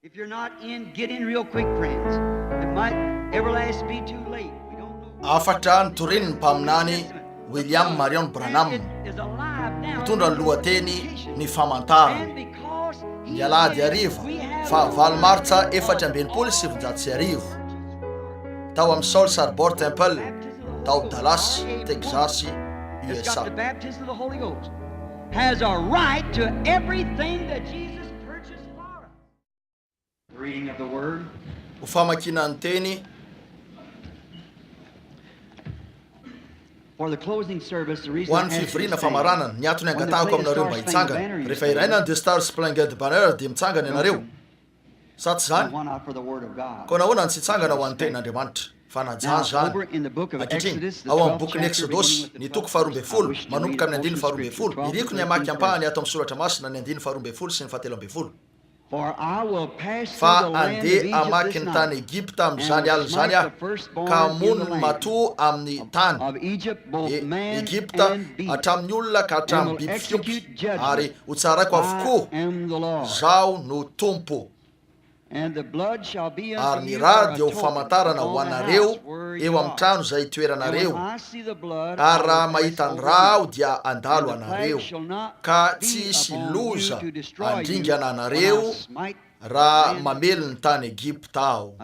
If you're not in, get in real quick, friends. It might everlast be too late. We don't know. Afatra ny torininy mpaminany William Marion Branham mitondra ny lohateny ny famantarana. Ny alahady ariva fa 8 martsa 2017 tao amin'ny Saul Sarbor Temple tao Dallas, Texas, USA. The baptism of the Holy Ghost has a right to everything that Jesus purchased for us. The reading of the word. Ho famakina ny teny. For the closing service, the reason Ho an'ny fivorina famaranana ny antony angatahako aminareo mba hitsangana rehefa iraina The Star Spangled Banner dia mitsangana ianareo sa tsy zany ko nahoana ny tsy hitsangana ho an'ny tenin'Andriamanitra fa naja zany ankehitriny ao amin'ny bokin'ny Exodus ny toko 12 manomboka amin'ny 12 iriko ny amaky ampahany ato amin'ny soratra masina ny 12 sy ny 13 fa andeha amaky ny tany Egypta amin'izany alina zany aho ka hamono ny matoa amin'ny tany Egypta hatramin'ny olona ka hatramin'ny biby fiompy ary ho tsaraiko avokoa zaho no tompo. Ary ny raha dia ho famantarana ho anareo eo amin'ny trano izay toeranareo ary raha mahita ny raha aho dia andalo anareo ka tsy hisy loza handringana anareo raha mamely ny tany Egypta aho.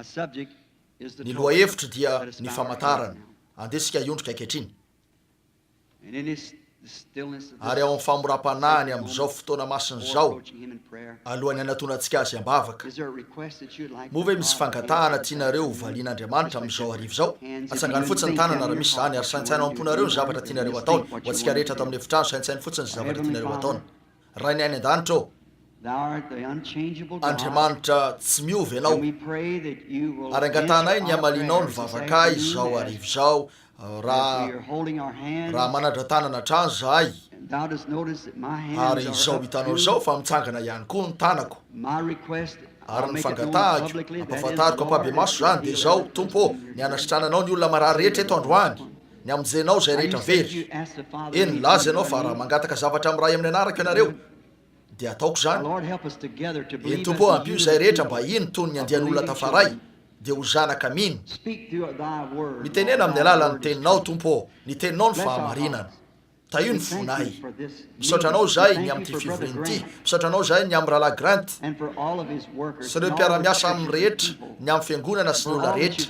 Ny lohahevitra dia ny famantarana. Andesika iondrika ankehitriny ary ao amin'ny famoram-panahiny amin'izao fotoana masina izao alohan'ny anatonantsika azy ambavaka. Mova misy fangatahana tianareo hovalian'Andriamanitra amin'izao arivo izao atsangany fotsiny tanana raha misy zany ary saintsaina amponareo ny zavatra tianareo ataony ho antsika rehetra ato amin'ny efitrano saintsainy fotsiny ny zavatra tianareo ataony. Raha ny any an-danitra ô Andriamanitra tsy miova ianao ary angatanay ny amalinao ny vavakay izao arivo izao raha manadra tanana trano zahay ary izao hitanao izao fa mitsangana ihany koa ny tanako ary ny fangatahako ampahafantariko ampabe maso zany dia izao tompo ny anasitrananao ny olona marary rehetra eto androany ny amonjenao izay rehetra very eny laza ianao fa raha mangataka zavatra amin'ny ray amin'ny anarako ianareo dia ataoko zany. Eny tompo ampio izay rehetra mba iny tony ny andian'olona tafaray dia ho zanaka mino mitenena amin'ny alalan'ny teninao tompo ny teninao ny fahamarinana ta io ny fonay misaotranao zahay ny amin'ity fivoriny ity misaotranao zahay ny amin'ny rahalahy Grant sy ireo mpiara-miasa amin'ny rehetra ny amin'ny fiangonana sy ny olona rehetra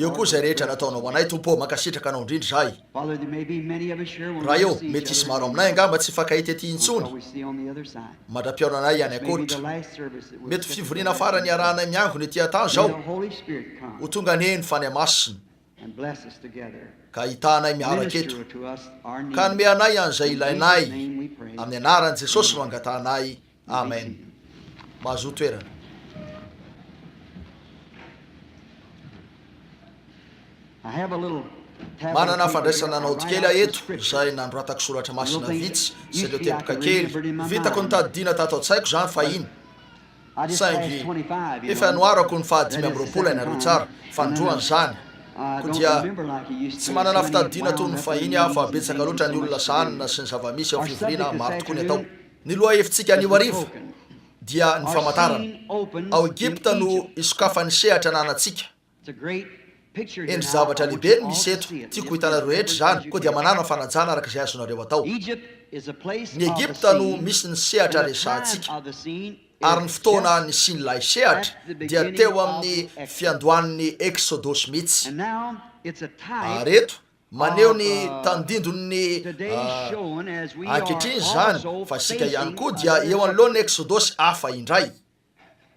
eo koa izay rehetra nataonao anay tompo mankasitraka anao indrindra zahay. Raha eo mety hisy maro aminay angamba tsy fakahita ety intsony mandra-piaona anay ihany akoatra mety fivoriana farany arahanay miangony ety an-tany zao ho tonga neny fany masina ka hitanay miaraka eto ka nome anay an'izay ilainay amin'ny anaran'i Jesosy no angatanay. Amen. Mahazo toerana. Manana fandraisana anao kely eto izay nandroatako soratra masina vitsy sy ireo teboka kely vitako ny tadidiana tato an-tsaiko zany fa iny saingy efa noarako ny 520 ianareo tsara fandroany zany ko dia tsy manana fitadidiana toy ny fahiny aho fa betsaka loatra ny olona sanina sy ny zavamisy ao fivoriana maro tokoa ny atao. Ny lohahevitsika anio ariva dia ny famantarana ao Egypta no isokafany sehatra ananatsika endry zavatra lehibe ny misy eto tiako hitanareo rehetra zany koa dia manana fanajana araka izay azonareo atao. Ny Egypta no misy ny sehatra resahantsika ary ny fotoana ny sin'ilay sehatra dia teo amin'ny fiandohan'ny Exodus mihitsy ary eto maneho ny tandindon'ny ankehitriny zany fa isika ihany koa dia eo anolohan'ny Exodus hafa indray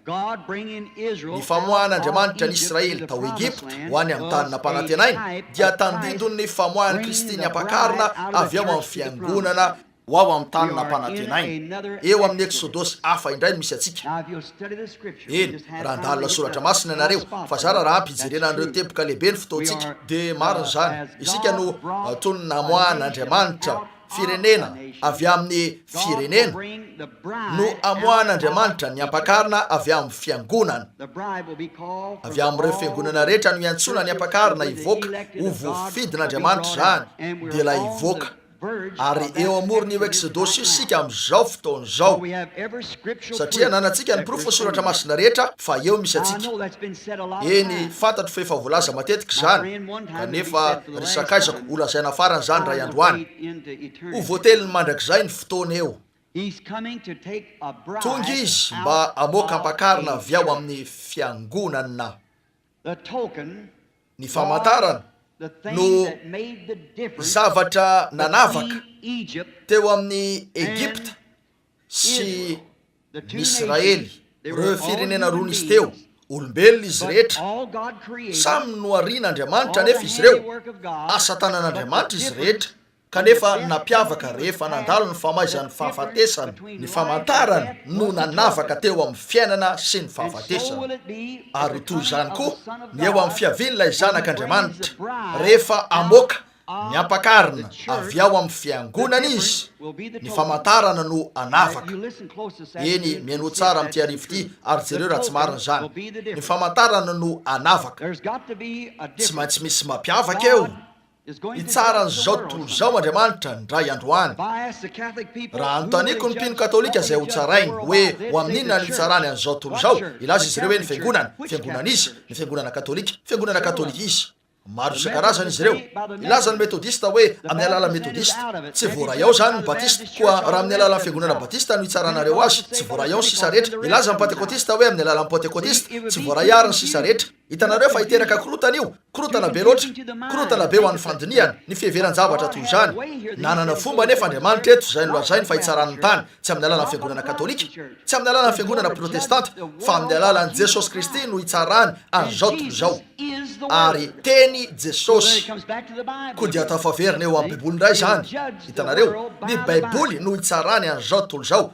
ny famoahan'Andriamanitra ny Israely tao Egypta ho any amin'ny tany nampanantenainy dia tandindon'ny famoahan'ny Kristy ny ampakarina avy ao amin'ny fiangonana ho ao amin'ny tany nampanantenainy eo amin'ny Exodus hafa indray misy atsika. Eny raha andalina soratra masina ianareo fa zara raha ampijerena an'ireo teboka lehibe ny fotoantsika dia marina zany isika no toy ny namoahan'Andriamanitra firenena avy amin'ny firenena no amoahan'Andriamanitra ny ampakarina avy amin'ny fiangonana avy amin'ireo fiangonana rehetra no iantsona ny ampakarina ivoaka ho voafidin'Andriamanitra zany dia ilay ivoaka ary eo amorony io exodosy isika am'izao fotoana zao satria nanantsika ny profesoratra masina rehetra fa eo misy atsika eny fantatro fa efa voalaza matetiky zany kanefa risakaizako olazaina farany zany ray androany ho voately ny mandrakizay ny fotoana eo tonga izy mba amoaka ampakarina avy ao amin'ny fiangonana ny famantarana no zavatra nanavaka teo amin'ny Egypta sy Israely reo firenena roa izy teo olombelona izy rehetra samy noarin'Andriamanitra nefa izy reo asa tanan'Andriamanitra izy rehetra kanefa napiavaka rehefa nandalo ny famaizany fahafatesana ny famantarana no nanavaka teo amin'ny fiainana sy ny fahafatesana ary toy izany koa ny eo amin'ny fiavin'ilay zanak'Andriamanitra rehefa amoaka ny ampakarina avy ao amin'ny fiangonana izy ny famantarana no anavaka eny miano tsara amin'ity arivo ity ary jereo raha tsy marina zany ny famantarana no anavaka tsy maintsy misy mampiavaka eo itsaran'izao tontolo zao Andriamanitra ndray androany raha anotaniko ny mpino katolika zay ho tsarainy hoe ho amin'inona ny itsarany an'izao tontolo zao ilaza izy reo hoe ny fiangonana izy ny fiangonana katolika izy maro isan-karazana izy reo ilaza ny metodista hoe amin'ny alala metodista tsy voaray ao zany ny batista koa raha amin'ny alala ny fiangonana batista no itsaranareo azy tsy voaray ao ny sisa rehetra ilaza ny pentekotista hoe amin'ny alala ny pentekotista tsy voaray ary ny sisa rehetra hitanareo fa hiteraka korotana io korotana be loatra korotana be ho an'ny fandiniana ny fiheveran-javatra toy zany nanana fomba nefa Andriamanitra eto zay nolazainy fa hitsaran'ny tany tsy amin'ny alala ny fiangonana katolika tsy amin'ny alala ny fiangonana protestanta fa amin'ny alalan'i Jesosy Kristy no hitsarany an'izao tontolo zao ary teny Jesosy ko dia tafaverina eo amin'ny baiboly indray zany hitanareo ny baiboly no hitsarany an'izao tontolo zao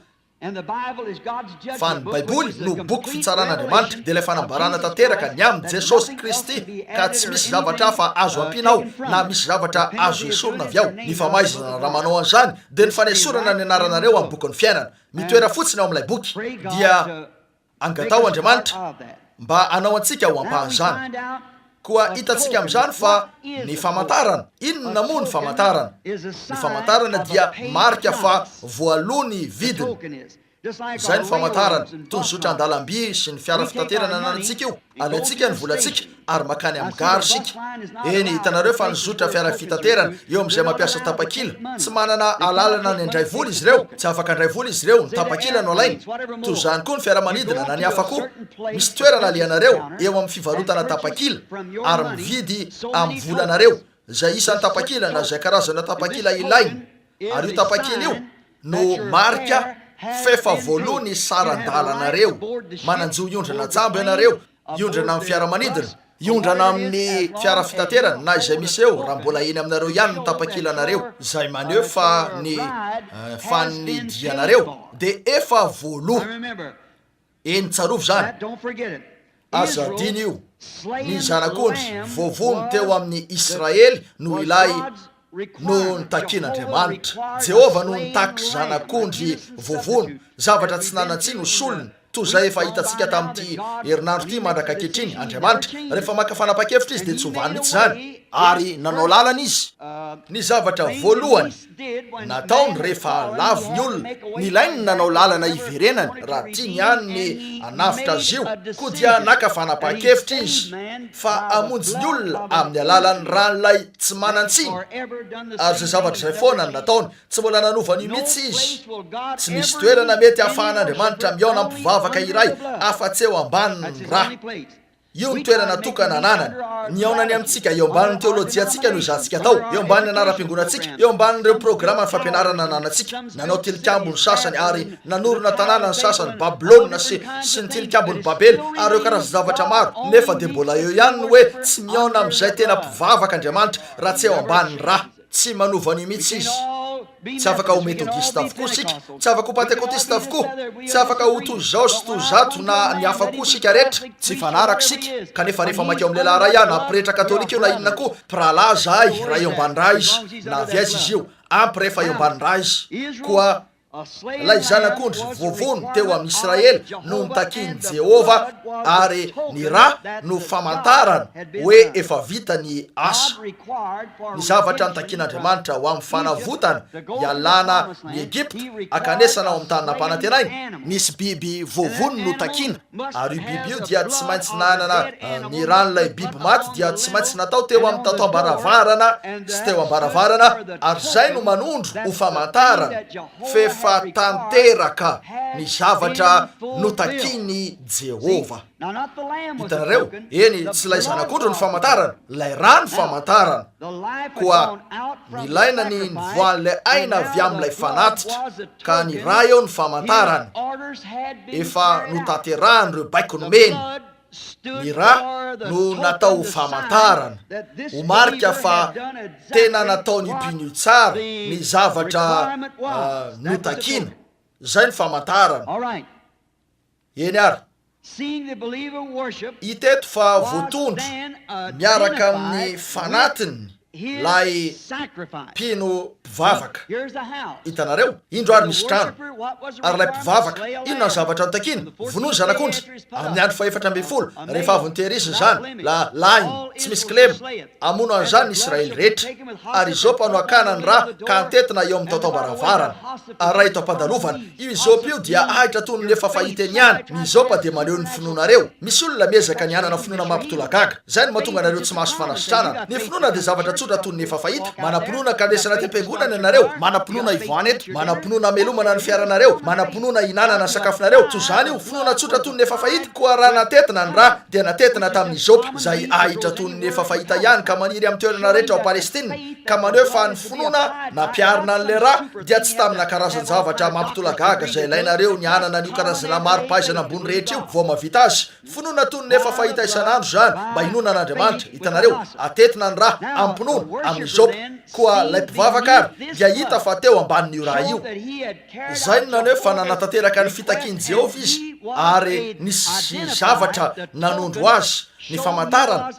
fa ny baiboly no boky fitsaran'Andriamanitra dia ilay fanambarana tanteraka ny amin'ny Jesosy Kristy ka tsy misy zavatra hafa azo ampinao na misy zavatra azo esorina avy ao ny famaizana raha manao an'izany dia ny fanesorana ny anaranareo amin'ny boky ny fiainana mitoera fotsiny ao amin'ilay boky dia angatao Andriamanitra mba anao antsika ho ampahan'izany koa hitantsika amin'izany fa ny famantarana inona moa ny famantarana ny famantarana dia marika fa voalony vidiny zay ny famantarana toy ny zotra an-dalam-by sy ny fiara fitaterana nanantsika io alaintsika ny volantsika ary makany amin'ny gary sika eny hitanareo fa ny zotra fiara fitaterana eo amin'izay mampiasa tapakila tsy manana alalana ny andray vola izy reo tsy afaka andray vola izy reo ny tapakila no alainy toy zany koa ny fiaramanidina na ny hafa koa misy toerana alianareo eo amin'ny fivarotana tapakila ary mividy amin'ny volanareo zay isan'ny tapakila na zay karazana tapakila ilainy ary io tapakila io no marika fefa voalony saran-dalanareo mananjo iondrana jambo ianareo iondrana amin'ny fiaramanidina iondrana amin'ny fiara fitaterana na izay misy eo raha mbola eny aminareo ihany ny tapakilanareo zay maneo fa ny fanidianareo dia efa voaloha eny tsarovo zany azadiny io ny zanak'ondry vovony teo amin'ny Israely no ilay no nitakin'Andriamanitra Jehova no nitaky zanak'ondry vovony zavatra tsy nanatsiny ho solony toy zay efa hitantsika tamin'ity herinandro ity mandraka ankehitriny Andriamanitra rehefa maka fanapa-kevitra izy dia tsy hovany mihitsy zany ary nanao lalana izy ny zavatra voalohany nataony rehefa lavo ny olona ny ilainy nanao lalana iverenany raha tiany ihany ny anafitra azy io koa dia naka fanapa-kevitra izy fa amonjy ny olona amin'ny alalan'ny ranolay tsy manantsiny ary zay zavatra zay foana ny nataony tsy mbola nanovany io mihitsy izy tsy misy toerana mety ahafahan'Andriamanitra miaona ampivavaka iray afa-tsy eo ambaniny raha io ny toerana tokana ananany ny aonany amintsika eo ambanin'ny teolojiantsika no izantsika tao eo ambanin'ny anaram-piangonantsika eo ambanin'ireo programa ny fampianarana nanantsika nanao tilikambony sasany ary nanorona tanàna ny sasany Babilôna sy ny tilikambony Babely ary eo karazana zavatra maro nefa dia mbola eo ihany no hoe tsy miaona amin'izay tena mpivavaka Andriamanitra raha tsy eo ambanin'ny raha tsy manovany mihitsy izy tsy afaka ho metodista avokoa sika tsy afaka ho pentekotista avokoa tsy afaka ho toy zao sy toy zato na ny hafa koa sika rehetra tsy fanaraka sika kanefa rehefa makeo amin'ny lehilahy ray ihany na pretra katolika io na inona koa prala zahay raha eo ambany raha izy na avy aiza izy io ampy rehefa eo ambany raha izy koa lay zanak'ondry vovony teo amin'ny Israely no nitakiny Jehova ary ny raha no famantarana hoe efa vita ny asa. Ny zavatra nitakin'Andriamanitra ho amin'ny fanavotana ialana ny Egypta akanesana ao amin'ny tany nampanantenainy, nisy biby vovony no takina ary io biby io dia tsy maintsy nanana ny ran'ilay biby maty dia tsy maintsy natao teo amin'ny tato ambaravarana sy teo ambaravarana ary zay no manondro ho famantarana fefa tanteraka ny zavatra notakiny Jehova. Hitanareo, eny tsy lay zanak'ondry ny famantarana, lay raha ny famantarana koa nilaina ny nivoan'ilay aina avy amin'ilay fanatitra ka ny raha eo ny famantarana efa notanterahany reo baiko nomeny. Ny raha no natao famantarana ho marika fa tena nataony mpino tsara ny zavatra notakina, zay ny famantarana. Eny ary iteto fa voatondro miaraka amin'ny fanatiny lay mpino mpivavaka. Hitanareo, indro ary misy trano ary lay mpivavaka inona ny zavatra notakina? Vonoiny zanak'ondry amin'ny andro faefatra ambin'ny folo rehefa avy nitehiriziny zany la lainy tsy misy kilema amono an'izany ny Israely rehetra ary izopy anoakana ny raha ka antetina eo amin'ny taotam-baravarana ary raha ito ampandalovana io izopy io dia ahitra toy ny efa fahitany ihany. Ny izopa dia maneho ny finoanareo. Misy olona miezaka ny anana finoana mampitolagaga, zay no mahatonga anareo tsy mahazo fanasitrana. Ny finoana dia zavatra tsotra toy ny efa fahita. Manam-pinoana kanesana tem-piangonana ianareo, manam-pinoana ivoany eto, manam-pinoana amelomana ny fiaranareo, manam-pinoana hinanana ny sakafonareo. Toy zany io finoana tsotra toy ny efa fahita. Koa raha natetina ny raha dia natetina tamin'ny izopa zay ahitra toy ny efa fahita ihany ka maniry amin'ny toerana rehetra ao Palestina ka maneho fa ny finoana nampiarina an'le raha dia tsy tamina karazany zavatra mampitolagaga zay ilainareo ny anana n'io karazana maro-pahaizana ambony rehetra io vao mavita azy. Finoana toy ny efa fahita isan'andro zany mba hinona an'Andriamanitra. Hitanareo, atetina ny raha ampinoana amin'ny izopa koa lay mpivavaka ary dia hita fa teo ambanin'io raha io. Zay no naneho fa nanatanteraka ny fitakiany Jehova izy ary nisy zavatra nanondro azy. Ny famantarana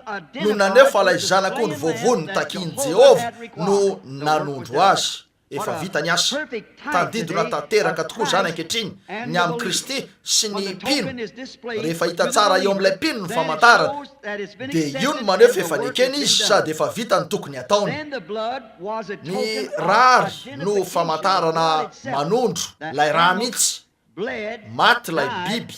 no naneho fa lay zanak'ondry vovony nitakiany Jehova no nanondro azy. Efa vita ny asa. Tadidona tanteraka tokoa zany ankehitriny ny amin'ny Kristy sy ny mpino. Rehefa hita tsara eo amin'ilay mpino ny famantarana dia io no maneho fa efa nekeny izy sady efa vita ny tokony ataony. Ny rary no famantarana manondro lay raha mihitsy. Maty lay biby,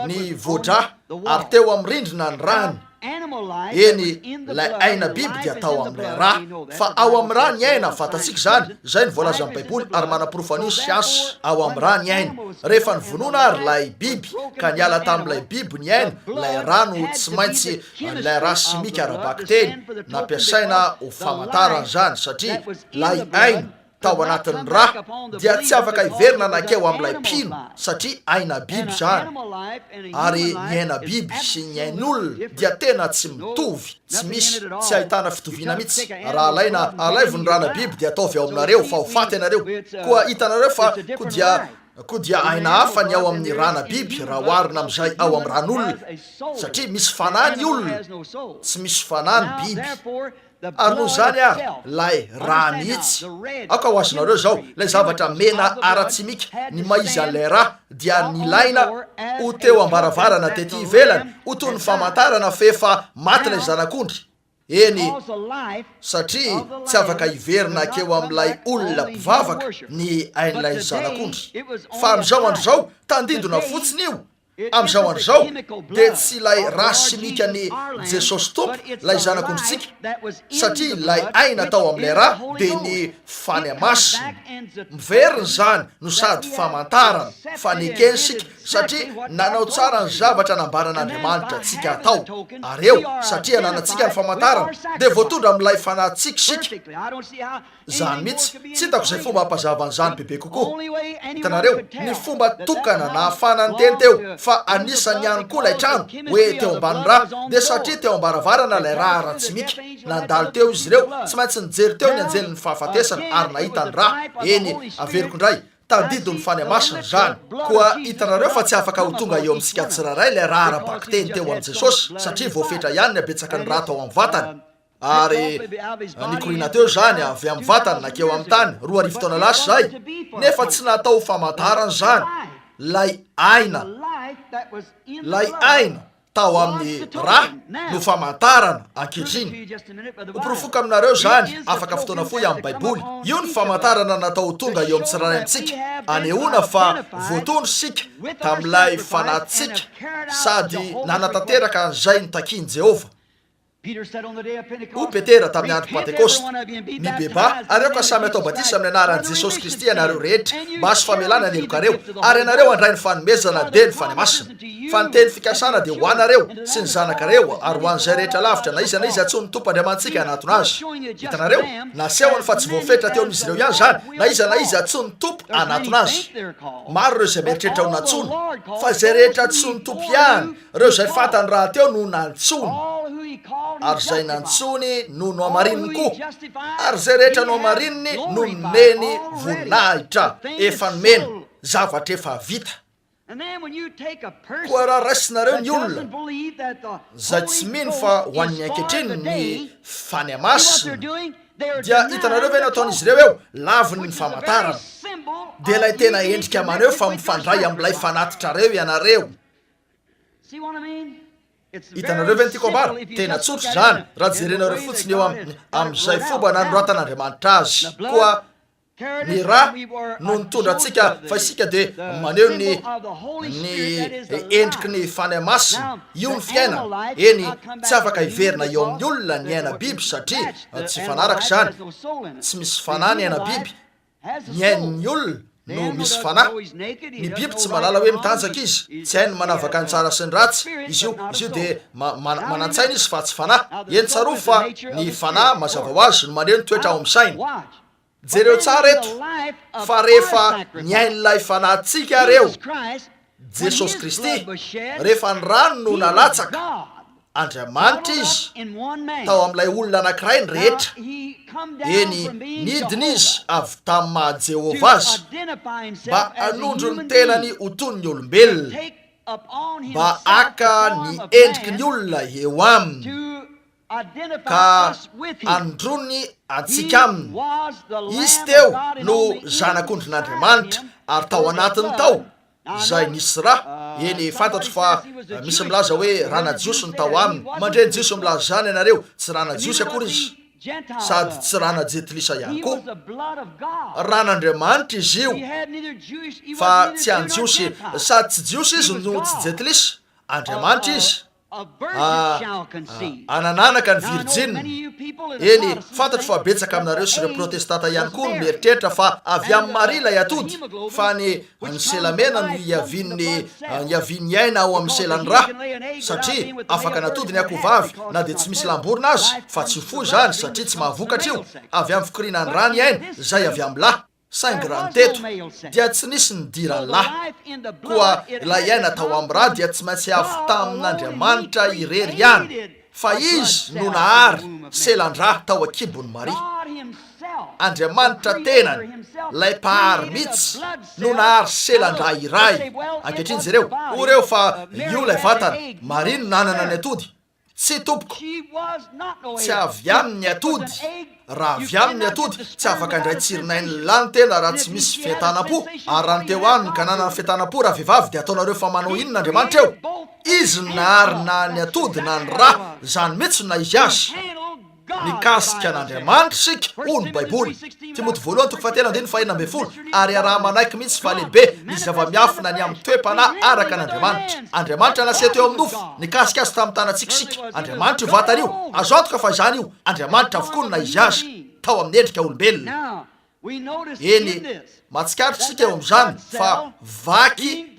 ny voadra ary teo amin'ny rindrina ny rany. Eny lay aina biby dia atao amin'ilay raha fa ao amin'ny raha ny aina fantatsika zany. Zay ny voalaza amin'ny Baiboly ary manam-porofo an'io siansa. Ao amin'ny raha ny aina. Rehefa ny vonoina ary lay biby ka niala tamin'ilay biby ny aina, lay raha no tsy maintsy lay raha simika arabaka teny nampiasaina ho famantarana zany satria lay aina tao anatin'ny raha dia tsy afaka hiverina nakeo amin'ilay mpino satria aina biby zany ary ny aina biby sy ny ain'olona dia tena tsy mitovy, tsy misy, tsy ahitana fitoviana mihitsy. Raha alaivo ny rana biby dia ataovy ao aminareo fa ho faty ianareo. Koa hitanareo fa koa dia aina hafa ny ao amin'ny rana biby raha oharina amin'izay ao amin'ny ran'olona satria misy fanany olona, tsy misy fanany biby. Ary noho zany ary lay raha mihitsy. Aka ho azonareo zao lay zavatra mena ara-tsimika ny maizy an'ilay raha dia nilaina ho teo ambaravarana tety ivelany ho toy ny famantarana fa efa maty lay zanak'ondry. Eny satria tsy afaka hiverina keo amin'ilay olona mpivavaka ny ain'ilay zanak'ondry. Fa amin'izao andro zao tandindona fotsiny io. Amin'izao andro zao dia tsy lay raha simika ny Jesosy tompo lay zanak'ondritsika satria lay aina tao amin'ilay raha dia ny fanamasina. Miverina zany no sady famantarana fa nekeny sika satria nanao tsara ny zavatra nambaran'Andriamanitra tsika atao. Ary eo satria nanantsika ny famantarana dia voatondra amin'ilay fanahintsika sika. Zany mihitsy tsy hitako izay fomba hampazava an'izany bebe kokoa. Hitanareo, ny fomba tokana na hafanany teny teo fa anisany ihany koa lay trano hoe teo ambany raha dia satria teo ambaravarana lay raha ara-tsimika nandalo teo izy ireo tsy maintsy nijery teo ny anjelin'ny fahafatesana ary nahita ny raha. Eny averiko indray tadido ny fanamasina zany. Koa hitanareo fa tsy afaka ho tonga eo amintsika tsiraray lay raha ara-baka teny teo amin'i Jesosy satria voafetra ihany ny abetsaka ny raha tao amin'ny vatany. ary nikorina teo zany avy amin'ny vatany nakeo amin'ny tany 2 arivo taona lasa zay, nefa tsy natao famantarana zany. Lay aina tao amin'ny raha no famantarana ankehitriny. Hoprofoka aminareo zany afaka fotoana fohy amin'ny baiboly. Io ny famantarana natao tonga eo amin'ny tsirairay amintsika, anehoana fa voatondro sika tamin'ilay fanahytsika sady nanatanteraka an'izay ny takiany Jehova. O Petera tamin'ny andro Pentekosta mibeba, areo ka samy atao batisa amin'ny anaran'i Jesosy Kristy anareo rehetra, mahazo famelana ny elokareo, ary anareo andray ny fanomezana de ny fanamasina. Fa ny teny fikasana de ho anareo sy ny zanakareo ary ho an'izay rehetra lavitra na iza tsy ny tompo Andriamantsika anatona azy. Hitanareo, nasehoany fa tsy voafetra teo amin'izy ireo ihany zany, na iza tsy ny tompo anatona azy. Maro ireo izay mieritreritra ho nantsony, fa izay rehetra tsy ny tompo ihany, ireo izay fantany raha teo no nantsony. Ary zay nantsony no noamarininy koa, ary zay rehetra noamarininy no nomeny voninahitra efa nomeny zavatra efa vita. Koa raha raisinareo ny olona zay tsy mino fa ho an'ny ankehitriny ny fanamasina, dia hitanareo ve nataon'izy ireo eo laviny ny famantarana, dia ilay tena endrika maneho fa mifandray amin'ilay fanatitrareo ianareo. Hitanareo ve ny tiako ambara? Tena tsotra zany raha jerenareo fotsiny eo amin'izay fomba nanoratan'Andriamanitra azy. Koa ny raha no nitondra antsika fa isika de maneho ny endriky ny fanamasina. Io ny fiainana, eny tsy afaka hiverina eo amin'ny olona ny aina biby satria tsy fanaraka zany, tsy misy fanahy ny aina biby. Ny ain'ny olona no misy fanahy. Ny biby tsy malala hoe mitanjaka izy, tsy hainy manavaka ny tsara sy ny ratsy. Izy io de manantsaina izy fa tsy fanahy. Eny tsaroa fa ny fanahy mazava ho azy no maneho ny toetra ao amin'ny saina. Jereo tsara eto fa rehefa ny ain'ilay fanahintsika reo Jesosy Kristy, rehefa ny rano no nalatsaka, Andriamanitra izy tao amin'ilay olona anankiray ny rehetra. Eny nidiny izy avy tamin'ny maha Jehova azy mba hanondro ny tenany ho toy ny olombelona, mba aka ny endriky ny olona eo aminy ka androny antsika aminy. Izy teo no zanak'ondrin'Andriamanitra ary tao anatiny tao zay nisy raha. Eny fantatro fa misy milaza hoe rana jiosy ny tao aminy. Mandreny jiosy milaza zany ianareo, tsy rana jiosy akory izy sady tsy rana jetilisa ihany koa. Ran'Andriamanitra izy io, fa tsy any jiosy sady tsy jiosy izy no tsy jetilisa. Andriamanitra izy. Anananaka ny virjinina. Eny fantatro fa betsaka aminareo sy ireo protestanta ihany koa no mieritreritra fa avy amin'ny Maria ilay atody, fa ny selamena no iavian'ny aina ao amin'ny selany raha, satria afaka natody ny akovavy na de tsy misy lamborina azy, fa tsy fo zany satria tsy mahavokatra io. Avy amin'ny fikorianany raha ny aina, zay avy amin'ny lahy. Saingy raha ny teto dia tsy nisy ny dirany lahy. Koa ilay aina tao amin'ny raha dia tsy maintsy avy tamin'Andriamanitra irery ihany, fa izy no nahary selan-draha tao akibon'ny Maria. Andriamanitra tenany, lay mpahary mihitsy no nahary selan-draha iray. Ankehitriny jereo, oreo fa io lay vatana, Maria no nanana ny atody. Tsy tompoko, tsy avy amin'ny atody. Raha avy amin'ny atody tsy afaka indray tsironainy lany tena raha tsy misy fientanam-po. Ary raha ny teo aniny ka nanana fientanam-po raha vehivavy dia ataonareo fa manao inona Andriamanitra eo? Izy nahary na ny atody na ny raha, zany mihitsy na izy azy. Nikasika an'Andriamanitra sika, hoy ny Baiboly. Timoty 2:9-10. Ary raha manaiky mihitsy fa lehibe ny zava-miafina ny amin'ny toe-panahy araka an'Andriamanitra. Andriamanitra naseho teo amin'ny nofo, nikasika azy tamin'ny tanatsikisika. Andriamanitra io vatana io, azo antoka fa zany io. Andriamanitra avokoa na izy azy tao amin'ny endrika olombelona. Eny matsikaritra sika eo amin'izany fa vaky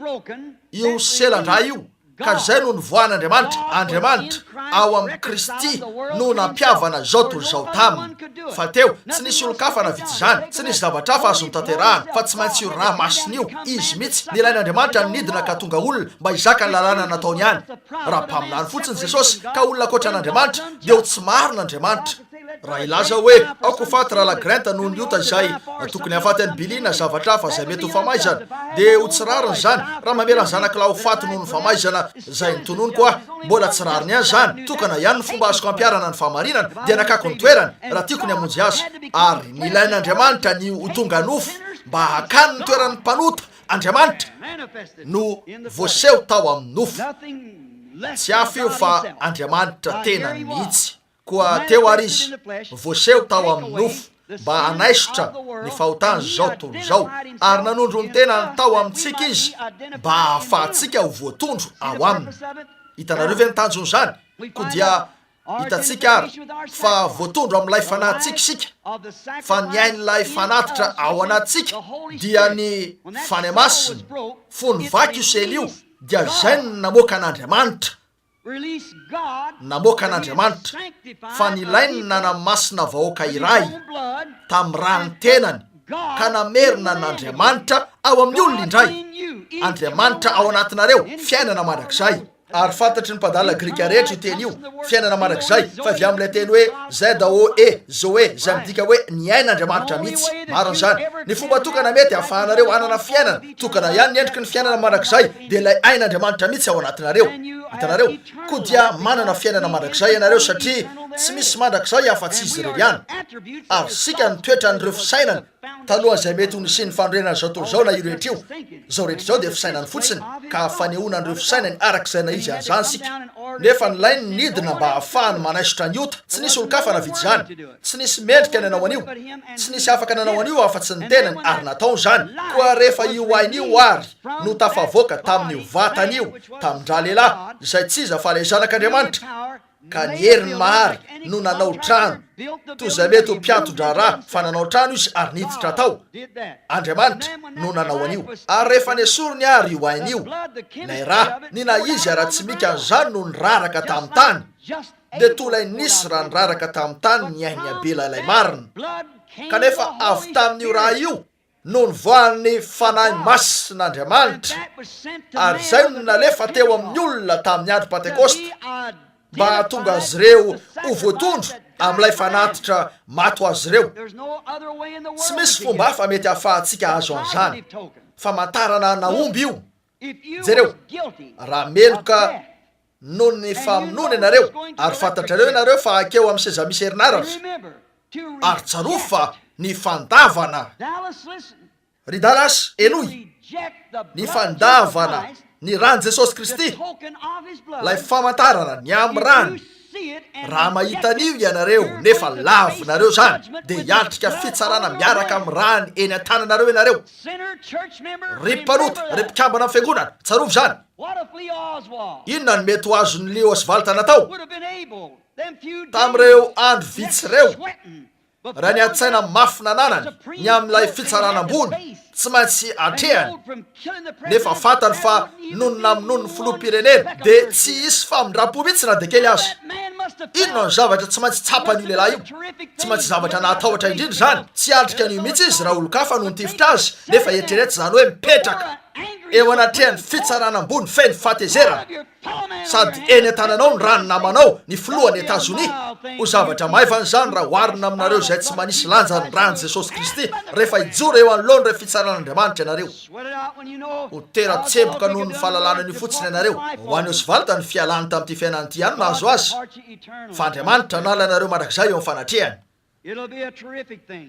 io selan-draha io. Ka zay no nivoan'Andriamanitra. Andriamanitra ao amin'ny Kristy no nampiavana zao toy zao taminy. Fa teo tsy nisy olo-kafa navitsy zany, tsy nisy zavatra hafa azo nitanterahana, fa tsy maintsy io raha masina io. Izy mihitsy nilain'Andriamanitra nidina ka tonga olona mba hizaka ny lalàna nataony ihany. Raha mpaminany fotsiny Jesosy ka olona ankoatran'Andriamanitra dia ho tsy marin'Andriamanitra. raha ilaza hoe aoko faty raha lagrenta noho ny ota zay tokony hahafaty any bilina zavatra hafa zay mety ho famaizana de ho tsy rariny zany raha mamelany zanakalahy ho faty noho ny famaizana zay ny tononiko ah mbola tsy rariny ihany zany tokana ihany ny fomba azoko ampiarana ny fahamarinana dia nakako ny toerany raha tiako ny hamonjy azy ary ny ilain'Andriamanitra ny ho tonga nofo mba hakany ny toeran'ny mpanota Andriamanitra no voaseho tao amin'ny nofo tsy hafa io fa Andriamanitra tena mihitsy koa teo ary izy voaseho tao amin'ny nofo mba hanaisotra ny fahotany zao tontolo zao ary nanondro ny tena ny tao amintsika izy mba hahafahantsika ho voatondro ao aminy hitanareo ve ny tanjony zany ko dia hitatsika ary fa voatondro amin'ilay fanahintsika isika fa ny ain'ilay fanatitra ao anatsika dia ny fany masiny fony vaky io sely io dia zay ny namoaka an'Andriamanitra namoaka an'Andriamanitra fa nilainy nanamasina vahoaka iray tamin'ny rany tenany ka namerina an'Andriamanitra ao amin'ny olona indray Andriamanitra ao anatinareo fiainana mandrakizay ary fantatry ny mpadala grika rehetra io teny io fiainana mandrakizay fa avy amin'ilay teny hoe ZOE Zoe zay midika hoe ny ain'Andriamanitra mihitsy mariny zany ny fomba tokana mety ahafahanareo anana fiainana tokana ihany ny endriky ny fiainana mandrakizay dia ilay ain'Andriamanitra mihitsy ao anatinareo hitanareo ko dia manana fiainana mandrakizay ianareo satria tsy misy mandrakizay afa-tsy izy ireo ihany ary sika ny toetra n'ireo fisainana taloha zay mety ho nisy ny fandrenana zao tontolo zao na io rehetra io zao rehetra zao dia fisainany fotsiny ka fanehoana n'ireo fisainany arak'izay na izy an'izany sika nefa nylainy nidina mba ahafahany manaisotra ny ota tsy nisy olo-kafa navidy zany tsy nisy mendrika nanao an'io tsy nisy afaka nanao an'io afa-tsy ny tenany ary natao zany koa rehefa io ain'io ary no tafavoaka tamin'io vatan'io tamin-dra lehilahy zay tsy iza fa ilay zanak'Andriamanitra ka ny heriny mahary no nanao trano toy zay mety ho mpianton-draharaha fa nanao trano izy ary niditra tao Andriamanitra no nanao an'io ary rehefa nesorony ary io ain'io nay raha ny na izy raha tsy mika an'izany no niraraka tamin'ny tany de tolay nisy raha niraraka tamin'ny tany ny ainy abela ilay marina kanefa avy tamin'io raha io no nivoan'ny fanahy masin'Andriamanitra ary zay no nalefa teo amin'ny olona tamin'ny andro Pentekosta mba hahatonga azy ireo ho voatondro amin'ilay fanatitra mato azy ireo tsy misy fomba hafa mety ahafahantsika azo an'izany famantarana naomby io jereo raha meloka noho ny famonoana ianareo ary fantatrareo ianareo fa akeo amin'ny seza misy herinaratra ary tsaroa fa ny fandavana ry Dalasy enoy ny fandavana ny rany Jesosy Kristy lay famantarana ny amin'ny rany raha mahita an'io ianareo nefa lavinareo zany de hiatrika fitsarana miaraka amin'ny rany eny an-tananareo ianareo ry mpanota ry mpikambana amin'ny fiangonana tsarovy zany inona ny mety ho azony Leo Oswald natao tamin'ireo andro vitsy reo raha ny an-tsaina mafy nananany ny amin'ilay fitsarana ambony tsy maintsy atrehany nefa fantany fa noho namonono ny filoham-pirenena de tsy hisy famindram-po mihitsy na de kely azy inona ny zavatra tsy maintsy tsapan'io lehilahy io tsy maintsy zavatra nahatahotra indrindra zany tsy andrika an'io mihitsy izy raha olo-kafa no nitifitra azy nefa eritreretra zany hoe mipetraka eo anatrehany fitsarana ambony feny fahatezerana sady eny an-tananao ny rano namanao ny filohan'ny Etazonia ho zavatra maivany zany raha hoarina aminareo zay tsy manisy lanja ny rano Jesosy Kristy rehefa hijoro eo anoloany re fitsaran'Andriamanitra ianareo ho tera-tsemboka noho ny fahalalànan'io fotsiny ianareo ho an'ny Oswald ny fialany tamin'ity fiainany ity ihany mahazo azy fa Andriamanitra nala anareo mandrakizay eo amin'ny fanatrehany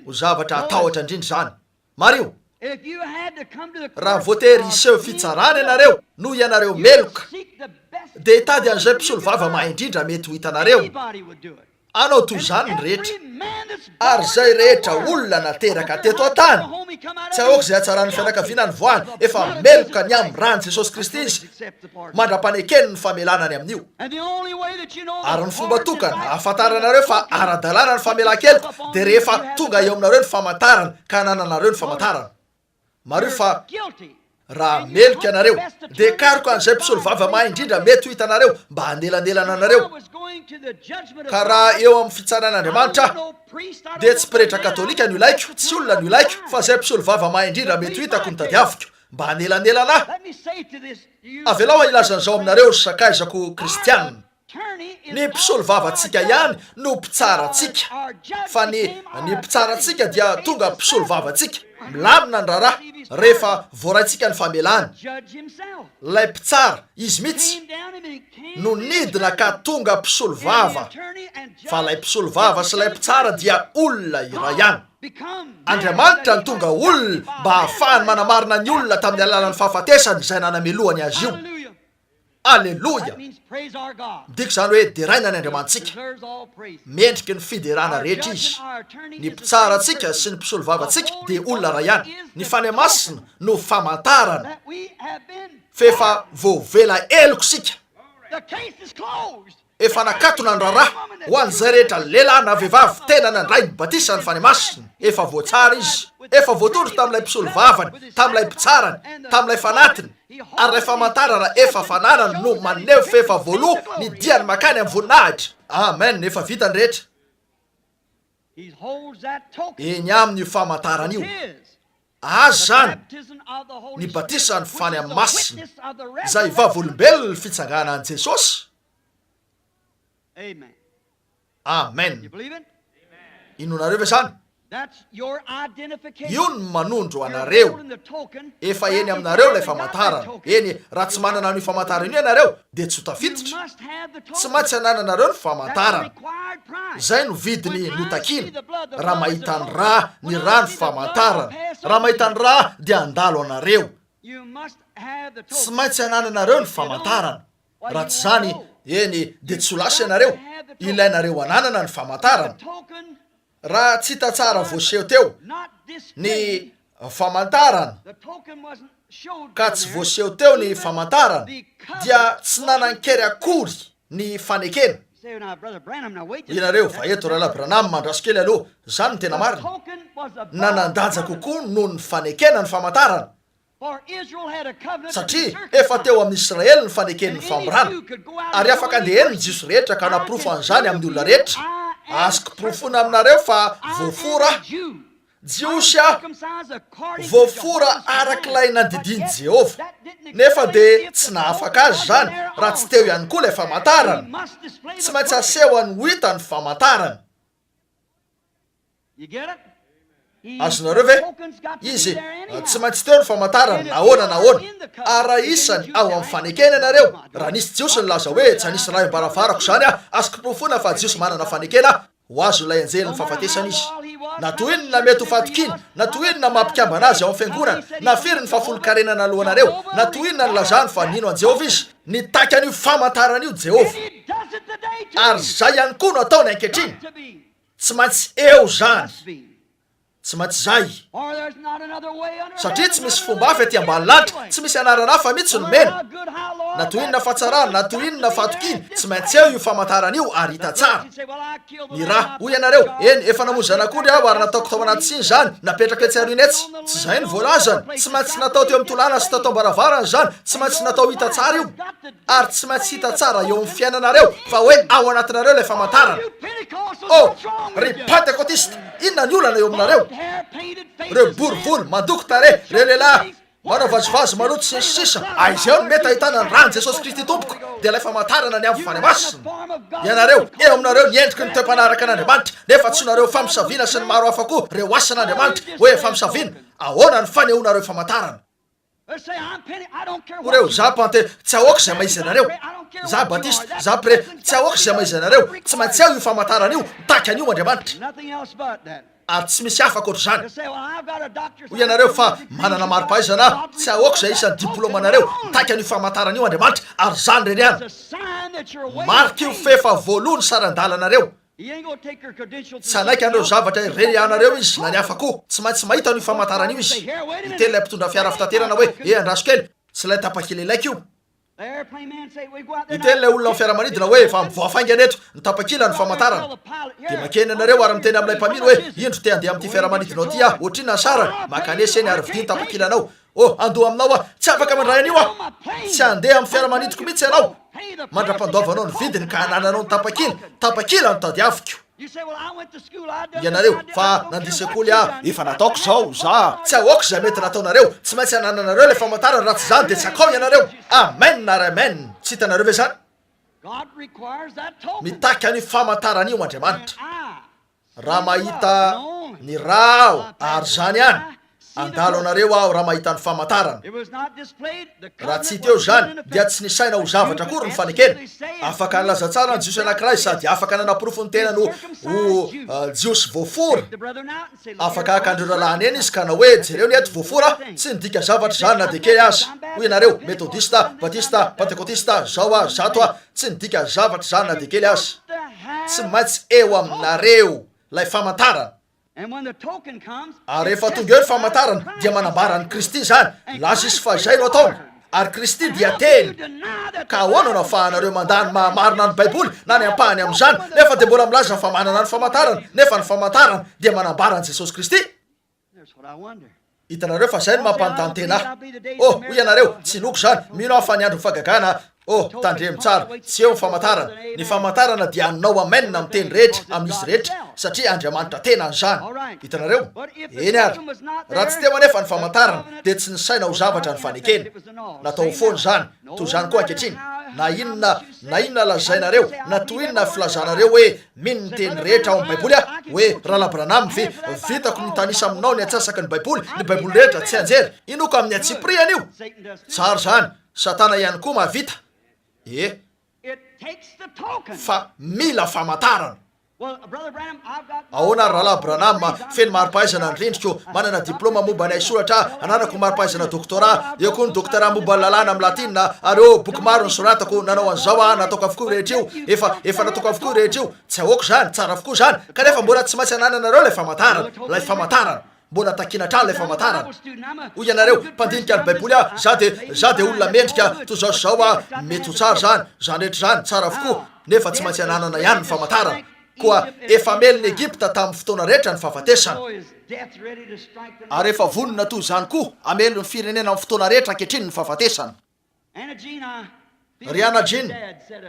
ho zavatra atahotra indrindra zany Mario raha voatery hiseho fitsarana ianareo noho ianareo meloka de hitady an'izay mpisolo vava mahay indrindra mety ho hitanareo anao toy zany ny rehetra ary zay rehetra olona nateraka teto an-tany tsy ahoaka zay hatsarany fianakaviana ny voany efa meloka ny amin'ny rany Jesosy Kristy izy mandra-panekeny ny famelanany amin'io ary ny fomba tokana ahafantaranareo fa ara-dalàna ny famelan-keloka de rehefa tonga eo aminareo ny famantarana ka nananareo ny famantarana maro fa raha meloka ianareo de karoko an'izay mpisolo vava mahay indrindra mety ho hitanareo mba hanelanelana anareo ka raha eo amin'ny fitsaran'Andriamanitra de tsy pretra katolika no ilaiko tsy olona no ilaiko fa zay mpisolo vava mahay indrindra mety ho hitako ny tadiaviko mba hanelanelana avelao ilazan'izao aminareo sakaizako kristianina ny mpisolo vavantsika ihany no mpitsaratsika fa ny mpitsaratsika dia tonga mpisolo vavantsika milamina ny raharaha rehefa voaraintsika ny famelany lay mpitsara izy mihitsy no nidina ka tonga mpisolo vava fa lay mpisolo vava sy lay mpitsara dia olona iray ihany Andriamanitra ny tonga olona mba hahafahany manamarina ny olona tamin'ny alalan'ny fahafatesany izay nanamelohany azy io. Alleluia. Diko zany hoe deraina ny Andriamantsika, mendriky ny fiderana rehetra izy. Ny mpitsaratsika sy ny mpisolo vavantsika dia olona ray ihany. Ny fanahy masina no famantarana fefa voavela eloko sika. Efa nakatona ny raharaha ho an'izay rehetra lehilahy na vehivavy tena nandray ny batisa ny fanahy masina. Efa voatsara izy, efa voatondro tamin'ilay mpisolo vavany, tamin'ilay mpitsarany, tamin'ilay fanatiny. Ary ilay famantarana efa fananany no maneho fefa voaloha ny diany makany amin'ny voninahitra. Amen. Efa vita ny rehetra. Eny amin'ny famantarana io azy zany ny batisa ny fanahy masina izay vavolombelona ny fitsangana an' Jesosy. Amen. Inonareo ve zany? Io no manondro anareo. Efa eny aminareo ilay famantarana. Eny raha tsy manana ny famantarana io ianareo dia tsy ho tafiditra. Tsy maintsy anananareo ny famantarana. Zay no vidiny notakina. Raha mahita ny rà ny rà ny famantarana. Raha mahita ny rà dia andalo anareo. Tsy maintsy anananareo ny famantarana. Raha tsy zany eny dia tsy ho lasa ianareo. Ilainareo ananana ny famantarana. Raha tsy hita tsara voaseho teo ny famantarana ka tsy voaseho teo ny famantarana dia tsy nanan-kery akory ny fanekena. Ianareo fa eto Rahalahy Branham mandraso kely aloha, zany no tena marina. Nanan-danja kokoa noho ny fanekena ny famantarana. Satria efa teo amin'ny Israely ny fanekeny ny famorana, ary afaka andeheny ny jiso rehetra ka naprofo an'izany amin'ny olona rehetra. Azoko profona aminareo fa voafora jiosy voafora arak'ilay nandidiny Jehova, nefa de tsy nahafaka azy zany raha tsy teo ihany koa ilay famantarana. Tsy maintsy aseho any ho hita ny famantarana. Azonareo ve? Izy tsy maintsy teo ny famantarana nahoana nahoana. Ara isany ao amin'ny fanekena ianareo. Raha nisy jiosy ny laza hoe tsy anisy raha ibaravarako zany azoko profona fa jiosy manana fanekena ho azo ilay anjely ny fahafatesana izy. Na toy inona mety ho fatokiny, na toy inona mampikambana azy ao amin'ny fiangonana, na firy ny fahafolo-karenana alohanareo, na toy inona ny lazany fa nino an Jehova izy, nitaky an'io famantarana io Jehova. Ary zay ihany koa no ataony ankehitriny. Tsy maintsy eo zany. Tsy maintsy zay. Satria tsy misy fomba hafa ety ambany lanitra, tsy misy anarana hafa mihitsy no mena. Na toy inona fahatsarana, na toy inona fahatokiny, tsy maintsy eo io famantarana io ary hita tsara. Ny raha hoy ianareo, eny efa namonjy zanak'ondry aho ary nataoko tao anaty siny zany, napetraka etsy aoriana etsy. Tsy zay ny voalazany. Tsy maintsy natao teo amin'ny tolana sy tatao ambaravarana zany, tsy maintsy natao hita tsara io. Ary tsy maintsy hita tsara eo amin'ny fiainanareo fa hoe ao anatinareo ilay famantarana. Oh, ry Pentekotista, inona ny olana eo aminareo? Reo borivolo mandoko tare, reo lehilahy manao vazovazo maloto sy ny sisa. Aiza eo no mety ahitana ny rano Jesosy Kristy Tompoko dia ilay famantarana ny amin'ny fanahy masina. Ianareo eo aminareo niendriky ny toe-panaraka an'Andriamanitra, nefa tsy nareo famisaviana sy ny maro hafa koa reo asan'Andriamanitra hoe famisaviana. Ahoana ny fanehoanareo famantarana? Reo za Pante tsy ahoaka izay maizy anareo, za Batista, za Pre tsy ahoaka izay maizy anareo. Tsy maintsy eo io famantarana io, taky an'io Andriamanitra. Ary tsy misy hafa akoatr'izany. Ho ianareo fa manana mari-pahaizana, tsy ahoaka izay isan'ny diplômanareo, taky an'io famantarana io Andriamanitra, ary zany reniany. Marika io fefa voalohany saran-dalanareo. Tsy anaiky an'ireo zavatra irenianareo izy na ny hafa koa. Tsy maintsy mahita an'io famantarana io izy. Iteny ilay mpitondra fiara fitaterana hoe andraso kely, tsy ilay tapakely ilaika io. Iteny ilay olona amin'ny fiaramanidina hoe fa mivoafaingana eto, ny tapakila ny famantarana. Dia makeny anareo ary miteny amin'ilay mpamily hoe indro te handeha amin'ity fiaramanidinao ty aho, ohatriny na sarany, makanesy eny ary vidiny tapakilanao. Oh, andoha aminao aho, tsy afaka mandray an'io aho. Tsy handeha amin'ny fiaramanidiko mihitsy ianao. Mandra-pandoavanao ny vidiny ka hanananao ny tapakila no tadiaviko. Ianareo fa nandeha sekoly aho, efa nataoko zao za. Tsy ahoaka izay mety nataonareo. Tsy maintsy hanananareo ilay famantarana, raha tsy zany dia tsy akao ianareo. Amen ary amen. Tsy hitanareo ve zany? mitaky any famantarana io Andriamanitra. Raha mahita ny raha ary zany any andalo anareo aho raha mahita ny famantarana. Raha tsy teo zany dia tsy nisaina ho zavatra akory ny fanekena. Afaka nilaza tsara ny jiosy anankiray sady afaka nanapirofo ny tena no ho jiosy voafora. Afaka akandreo lalàna eny izy ka na hoe jereo ny eto voafora tsy nidika zavatra zany na de kely aza. Hoy ianareo metodista, batista, pentekotista, zao a zato a tsy nidika zavatra zany na de kely aza. Tsy maintsy eo aminareo lay famantarana. Ary rehefa tonga eo ny famantarana dia manambara ny Kristy zany. Laza izy fa zay no ataony. Ary Kristy dia teny. Ka ahoana no ahafahanareo mandany mahamarina ny Baiboly na ny ampahany amin'izany nefa de mbola milaza fa manana ny famantarana nefa ny famantarana dia manambara ny Jesosy Kristy. Hitanareo fa zay no mampanontany tena. Oh, hoy ianareo tsy loko zany. Mino aho fa ny andro fagagana. Oh, tandremo tsara, tsy eo ny famantarana. Ny famantarana dia anao amenina amin'ny teny rehetra amin'izy rehetra satria Andriamanitra tena an'izany. Hitanareo? Eny ary. Raha tsy teo anefa ny famantarana dia tsy nisaina ho zavatra ny fanekena. Natao foana zany. Toy zany koa ankehitriny. Na inona lazainareo, na toy inona filazanareo hoe mino ny teny rehetra ao amin'ny Baiboly hoe Rahalahy Branham vitako ny tanisa aminao ny atsasaky ny Baiboly rehetra tsy anjery. Ino ka amin'ny atsipriany io? Tsara zany. Satana ihany koa mahavita. Fa mila famantarana. Ahoana Rahalahy Branham feno mari-pahaizana ny rindriko, manana diplôma momba ny soratra, ananako mari-pahaizana doktora, eo koa ny doktora momba ny lalàna amin'ny latinina, ary boky maro ny soratako, nanao an'izao nataoko avokoa rehetra io, efa nataoko avokoa rehetra io. Tsy ahoako zany, tsara avokoa zany, kanefa mbola tsy maintsy anananareo lay famantarana. Mbola takinantrano lay famantarana. Hoy ianareo mpandinika ny Baiboly za de olona mendrika toy zao mety ho tsara zany rehetra zany tsara avokoa nefa tsy maintsy ananana ihany ny famantarana. Koa efa melon'ny Egypta tamin'ny fotoana rehetra ny fahafatesana. Ary efa vonona toy zany koa amelo ny firenena amin'ny fotoana rehetra ankehitriny ny fahafatesana. Ry Anna Jean,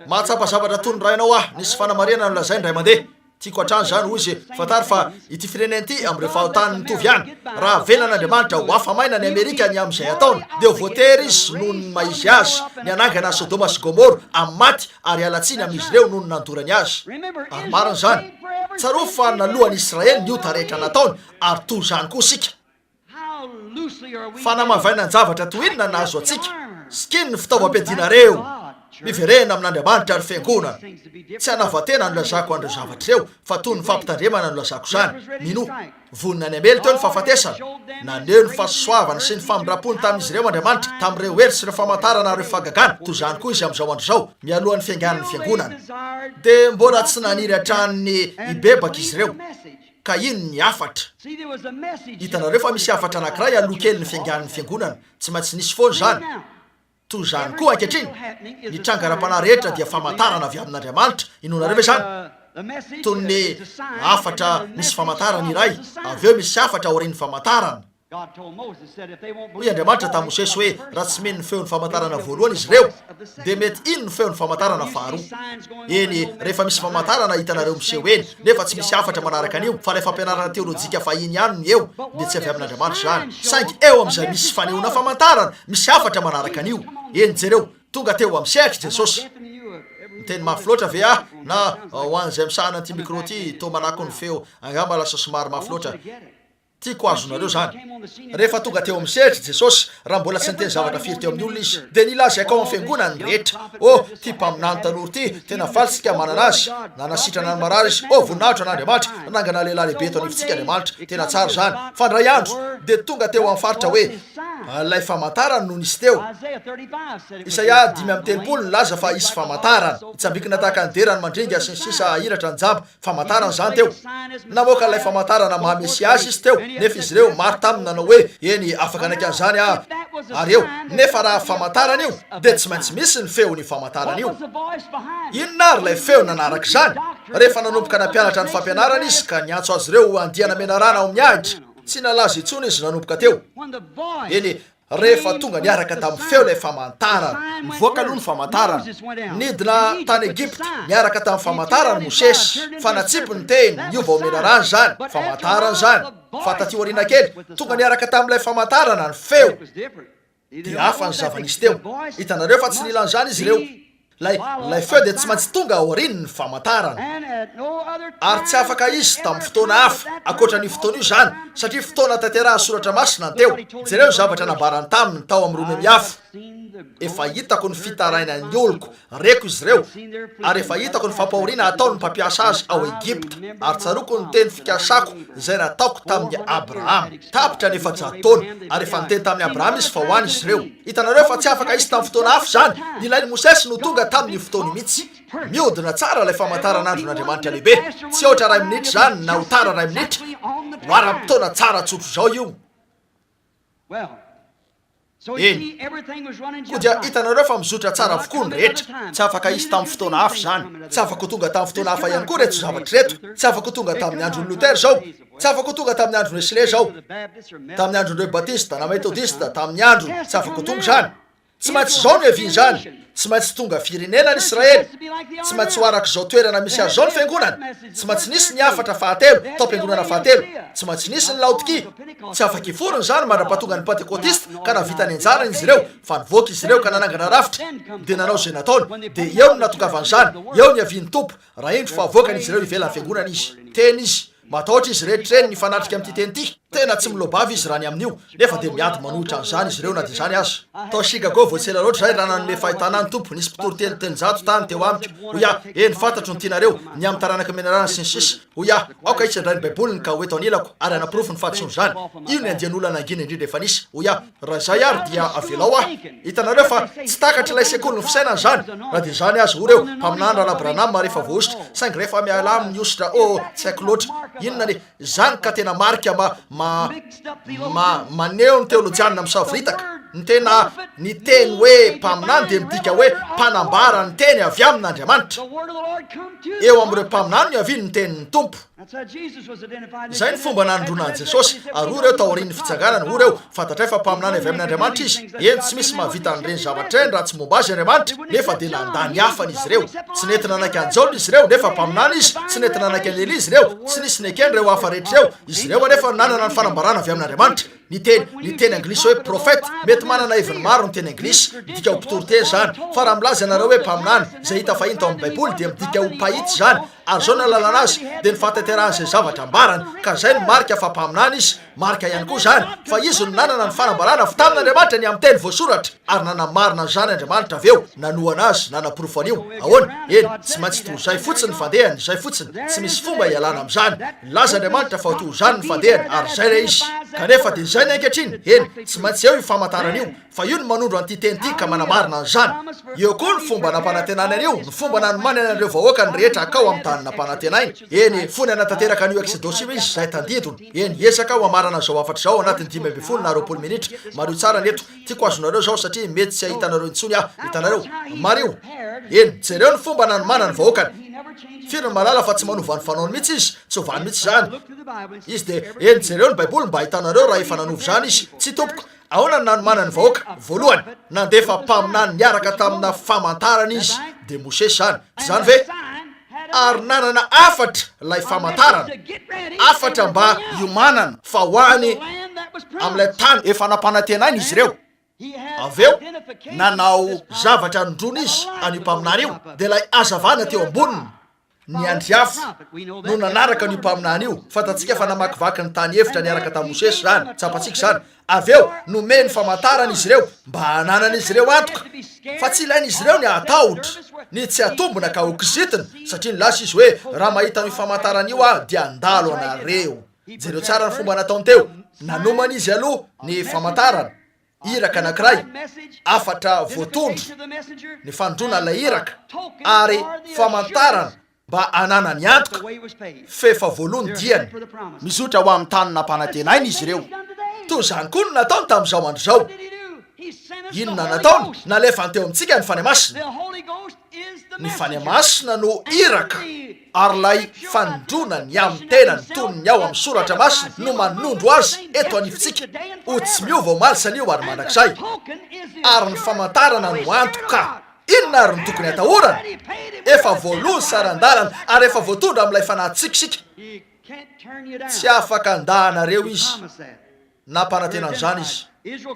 mahatsapa zavatra toy ny rainao nisy fanamarena no lazainy ray mandeha. Tiako hatrany zany hoy izy fatary fa ity firenena ity amin'ny fahotany mitovy ihany. Raha velan'Andriamanitra ho afamaina ny Amerika ny amin'izay ataony dia ho voatery izy noho ny maizy azy ny anangana Sodoma sy Gomora amin'ny maty ary alatsiny amin'izy ireo noho ny nandorany azy. Ary marina zany. Tsaroa fa nalohan'i Israely ny ota rehetra nataony ary toy zany koa sika. Fanamavaina ny zavatra toy inona nahazo atsika. Skiny ny fitaovam-piadinareo. Miverena amin'Andriamanitra ary fiangonana. Tsy hanavatena no lazako andreo zavatra ireo fa toy ny fampitandremana no lazako zany. Mino vonina ny amely teo ny fahafatesana. Naneo ny fahasoavana sy ny famindram-pony tamin'izy ireo Andriamanitra tamin'ireo hery sy ireo famantarana ireo fagagana. Toy zany koa izy amin'izao andro zao mialohan'ny fianganan'ny fiangonana. Dia mbola tsy naniry hatrany ibebaka izy ireo. Ka ino ny afatra? Hitanareo fa misy afatra anankiray aloha kely ny fianganan'ny fiangonana. Tsy maintsy nisy foana zany. Toy zany koa ankehitriny. Ny trangaram-panahy rehetra dia famantarana avy amin'Andriamanitra. Inonareo ve zany? Toy ny afatra misy famantarana iray, avy eo misy afatra aorian'ny famantarana. Hoy Andriamanitra tamin'i Mosesy hoe raha tsy mino ny feon'ny famantarana voalohany izy ireo dia mety ino ny feon'ny famantarana faharoa. Eny rehefa misy famantarana hitanareo miseho eny nefa tsy misy afatra manaraka an'io fa ilay fampianarana teolojika fahiny ihany ny eo dia tsy avy amin'Andriamanitra zany. Saingy eo amin'izay misy fanehoana famantarana misy afatra manaraka an'io. Eny jereo tonga teo amin'ny sehatra Jesosy. Miteny mafy loatra ve na ho an'izay misahana an'ity micro ty to manako ny feo angamba lasa somary mafy loatra. Tiako azonareo zany. Rehefa tonga teo amin'ny sehatra Jesosy raha mbola tsy niteny zavatra firy teo amin'ny olona izy dia nilaza akao amin'ny fiangonany rehetra. Ty mpaminany tanora ty tena falsika manana azy nanasitrana ny marary izy. Voninahitra an'Andriamanitra nanangana lehilahy lehibe eto anivontsika Andriamanitra tena tsara zany. Fa ndray andro dia tonga teo amin'ny faritra hoe lay famantarana no nisy teo. Isaia 5:30 nilaza fa isy famantarana. Itsambikina tahaka ny derany mandringa sy ny sisa hiratra ny jamba. Famantarana zany teo. Namoaka lay famantarana maha-Mesiasy izy teo. Nefa izy ireo maro taminy nanao hoe eny afaka anaiky an'izany ary eo. Nefa raha famantarana io dia tsy maintsy misy ny feon'ny famantarana io. Inona ary lay feo nanaraka izany? Rehefa nanomboka nampianatra ny fampianarana izy ka niantso azy ireo andiana menarana ao amin'ny ahitra. Tsy nalaza intsony izy nanomboka teo. Eny rehefa tonga niaraka tamin'ny feo ilay famantarana. Mivoaka aloha ny famantarana. Nidina tany Egypta niaraka tamin'ny famantarana Mosesy. Fa natsipy ny teny niova ao menarana zany. Famantarana zany. Fa taty aoriana kely tonga niaraka tamin'ilay famantarana ny feo. Dia hafa ny zava-nisy teo. Hitanareo fa tsy nilan'izany izy ireo. lay feo dia tsy maintsy tonga aoriany ny famantarana ary tsy afaka izy tamin'ny fotoana hafa akoatra ny fotoana io zany satria fotoana tanteraha soratra masina teo jereo zavatra nabarany taminy tao amin'ny roa miafo efa hitako ny fitaraina ny oloko reko izy ireo ary efa hitako ny fampahoriana ataony mpampiasa azy ao Egipta ary tsaroko ny teny fikasako izay nataoko tamin'ny Abrahama tapitra ny efa-jato-taona ary efa niteny tamin'ny Abrahama izy fa ho any izy ireo hitanareo fa tsy afaka izy tamin'ny fotoana hafa zany ny ilainy Mosesy no tonga tamin'ny fotoany mihitsy mihodina tsara ilay famantaran'andron'Andriamanitra lehibe tsy ohatra ray minitra zany na hotara ray minitra ho ara-potoana tsara tsotro zao io eny ko dia hitanareo fa mizotra tsara avokoa ny rehetra tsy afaka izy tamin'ny fotoana hafa zany tsy afaka tonga tamin'ny fotoana hafa ihany koa reto zavatra reto tsy afaka tonga tamin'ny andron'ny Lutera zao tsy afaka tonga tamin'ny andron'ny Wesley zao tamin'ny andron'ireo Batista na Metodista tamin'ny andro tsy afaka tonga zany tsy maintsy zao no eviany zany tsy maintsy tonga firenena ny Israely tsy maintsy ho araka zao toerana misy azy zao ny fiangonana tsy maintsy nisy ny afatra fahatelo taom-piangonana fahatelo tsy maintsy nisy ny Laodikia tsy afaka iforony zany mandra-pahatonga ny Pentekotista ka navita ny anjarany izy ireo fa nivoaka izy ireo ka nanangana rafitra dia nanao izay nataony dia eo ny natongavany zany eo ny aviany tompo raha indro fa avoakany izy ireo ivelan'ny fiangonana izy teny izy matahotra izy rehetra reny ny fanatrika amin'ity teny ity tena tsy milobavy izy raha ny amin'io nefa dia miady manohitra an'izany izy ireo na dia zany azy tao Chicago voatsela loatra zay raha nanome fahitana ny tompo nisy mpitoro telonjato tany teo amiko ho ia eny fantatro ny tianareo ny amin'ny taranaka menarana sy ny sisa ho ia aoka isy andray ny baiboliny ka hoeto anilako ary anaporofo ny fahatsony zany io ny andian'olona nangina indrindra efa nisy ho ia raha zay ary dia avelao ahy hitanareo fa tsy takatra ilay sekoly ny fisainany zany raha dia zany azy ho reo mpaminany raha Abranama rehefa voaositra saingy rehefa miala aminy ositra tsy haiko loatra inona ne zany ka tena marika maneho ny teolojianina misavoritaka ny tena ny teny hoe mpaminany dia midika hoe mpanambara ny teny avy amin'Andriamanitra eo amin'ireo mpaminany no aviany ny tenin'ny tompo zay ny fomba nanondronan'i Jesosy ary ho reo taorian'ny fitsanganana ho reo fantatray fa mpaminany avy amin'Andriamanitra izy eny tsy misy mahavita an'ireny zavatra eny raha tsy momba azy Andriamanitra nefa dia nandany hafany izy ireo tsy nety nanaiky anjaona izy ireo nefa mpaminany izy tsy nety nanaiky any Elia izy ireo tsy nisy nekeny reo hafa rehetra ireo izy ireo anefa nanana ny fanambarana avy amin'Andriamanitra ny teny anglisy hoe profeta mety manana heviny maro ny teny anglisy midika ho mpitory-teny zany fa raha milaza ianareo hoe mpaminany izay hita fahiny tao amin'ny baiboly dia midika ho mpahitsy zany ary zao ny lalana azy dia ny fahatanteran'izay zavatra ambarany ka zay ny marika fa mpaminany izy marika ihany koa zany fa izy no nanana ny fanambarana avy tamin'Andriamanitra ny amin'ny teny voasoratra ary nanamarina zany Andriamanitra avy eo nanoana azy nanapirofo an'io ahoana eny tsy maintsy toy zay fotsiny ny fandehany zay fotsiny tsy misy fomba hialana amin'izany laza Andriamanitra fa toy zany ny fandehany ary zay le izy kanefa dia zay ny ankehitriny eny tsy maintsy eo ifamantarana io fa io ny manondro an'ity teny ity ka manamarina an'izany eo koa ny fomba nampanantenana an'io ny fomba nanomany an'ireo vahoaka ny rehetra akao amin'ny tany nampanantenainy eny fony anatanteraka an'io exodosy izy zay tandidony eny esaka ho amarana zao afatra zao anatin'ny 5 na 20 minitra mario tsara neto tiako azonareo zao satria mety tsy ahitanareo intsony hitanareo mario eny jereo ny fomba nanomana ny vahoakany firy ny malala fa tsy manova ny fanaony mihitsy izy tsy hovany mihitsy zany izy dia eny jereo ny baiboly mba hitanareo raha efa nanovo zany izy tsy tompoko ahoana ny nanomana ny vahoaka voalohany nandefa mpaminany niaraka tamina famantarana izy dia Mosesy zany tsy zany ve ary nanana afatra lay famantarana afatra mba iomanana fa hoany amin'ilay tany efa nampanantenainy izy ireo avy eo nanao zavatra nondrona izy an'io mpaminany io dia lay azavana teo amboniny ny andriafo no nanaraka n'io mpaminany io fantatsika fa namakivaky ny tany efitra niaraka tamin'ny Mosesy zany tsapatsika zany avy eo nomeny ny famantarana izy ireo mba hananana izy ireo antoka fa tsy ilain'izy ireo ny atahotra ny tsy atombona ka hokizitina satria ny lasa izy hoe raha mahita n'io famantarana io dia andalo anareo jereo tsara ny fomba nataony teo nanomana izy aloha ny famantarana iraka anankiray afatra voatondro ny fandrona ilay iraka ary famantarana mba anana ny antoka fefa voalohany diany mizotra ho amin'ny tany nampanantenainy izy ireo toy zany koa no nataony tamin'izao andro zao inona nataony nalefany teo amintsika ny fany masina ny fany masina no iraka ary lay fandrona ny amin'ny tenany tony ny ao amin'ny soratra masina no manondro azy eto anifitsika ho tsy miova ho malisan'io ary mandrakizay ary ny famantarana no antoka inona ary ny tokony atahorana efa voalohany sarandalana ary efa voatondra amin'ilay fanahitsikisika tsy afaka andahanareo izy nampanantenana zany izy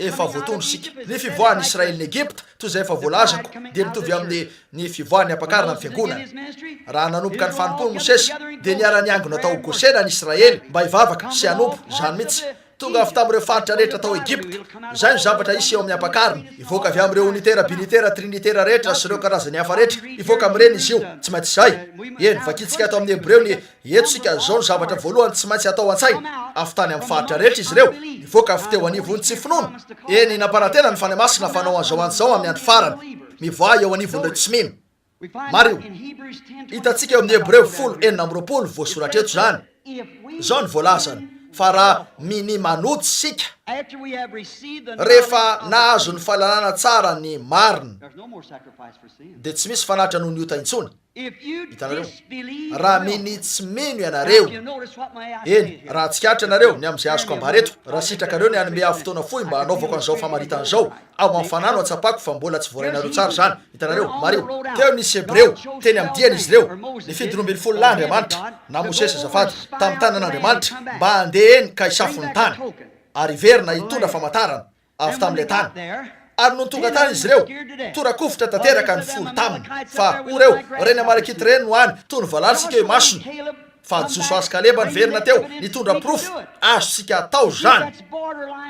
efa voatondro sika. Ny fivoahan'ny Israely ny Egypta toy izay efa voalazako dia mitovy amin'ny fivoahan'ny ampakarina amin'ny fiangonana. Raha nanomboka ny fanompony Mosesy dia niara-niangona tao Gosena ny Israely mba hivavaka sy hanompo zany mihitsy. Tonga avy tamin'ireo faritra rehetra tao Egypta. Zay ny zavatra isy eo amin'ny ampakarina. Ivoaka avy amin'ireo unitera, binitera, trinitera rehetra sy ireo karazany hafa rehetra. Ivoaka amin'ireny izy io, tsy maintsy zay. Eny, vakitsika atao amin'ny Hebreo ny eto sika zao ny zavatra voalohany tsy maintsy atao an-tsaina. Avy tany amin'ny faritra rehetra izy ireo. Ivoaka avy teo anivony tsy finoana. Eny, namparatena ny fanamasina fanao an'izao an'izao amin'ny andro farany. Mivoa eo anivony tsy mino. Mario, hitantsika eo amin'ny Hebreo 10:9 voasoratra eto zany. Zao ny voalazany. Fa raha manotsy sika rehefa nahazo ny fahalalana tsara ny marina dia tsy misy fanatra noho ny ota intsony. Hitanareo, raha tsy mino ianareo, eny, raha tsikatra ianareo ny amin'izay azoko ambareto, raha sitrakareo ny anome fotoana fohy mba hanaovako an'izao famaritan'izao, ao amfanano atsapako fa mbola tsy voarainareo tsara zany. Hitanareo, Mario, teo nisy Hebreo, teny amin'ny diany izy ireo, ny fidorombiny folo Andriamanitra na Mosesy azafady tamin'ny tanan'Andriamanitra mba handeha eny ka hisafony tany ary verina hitondra famantarana avy tamin'ilay tany. Ary noho tonga tany izy ireo, torakovitra tanteraka ny folo taminy. Fa oreo, reny Amalekita reny no any, toy ny valarisika eo masony. Fa Joshua sy Kaleba ny verina teo, nitondra profo, azo sika atao zany.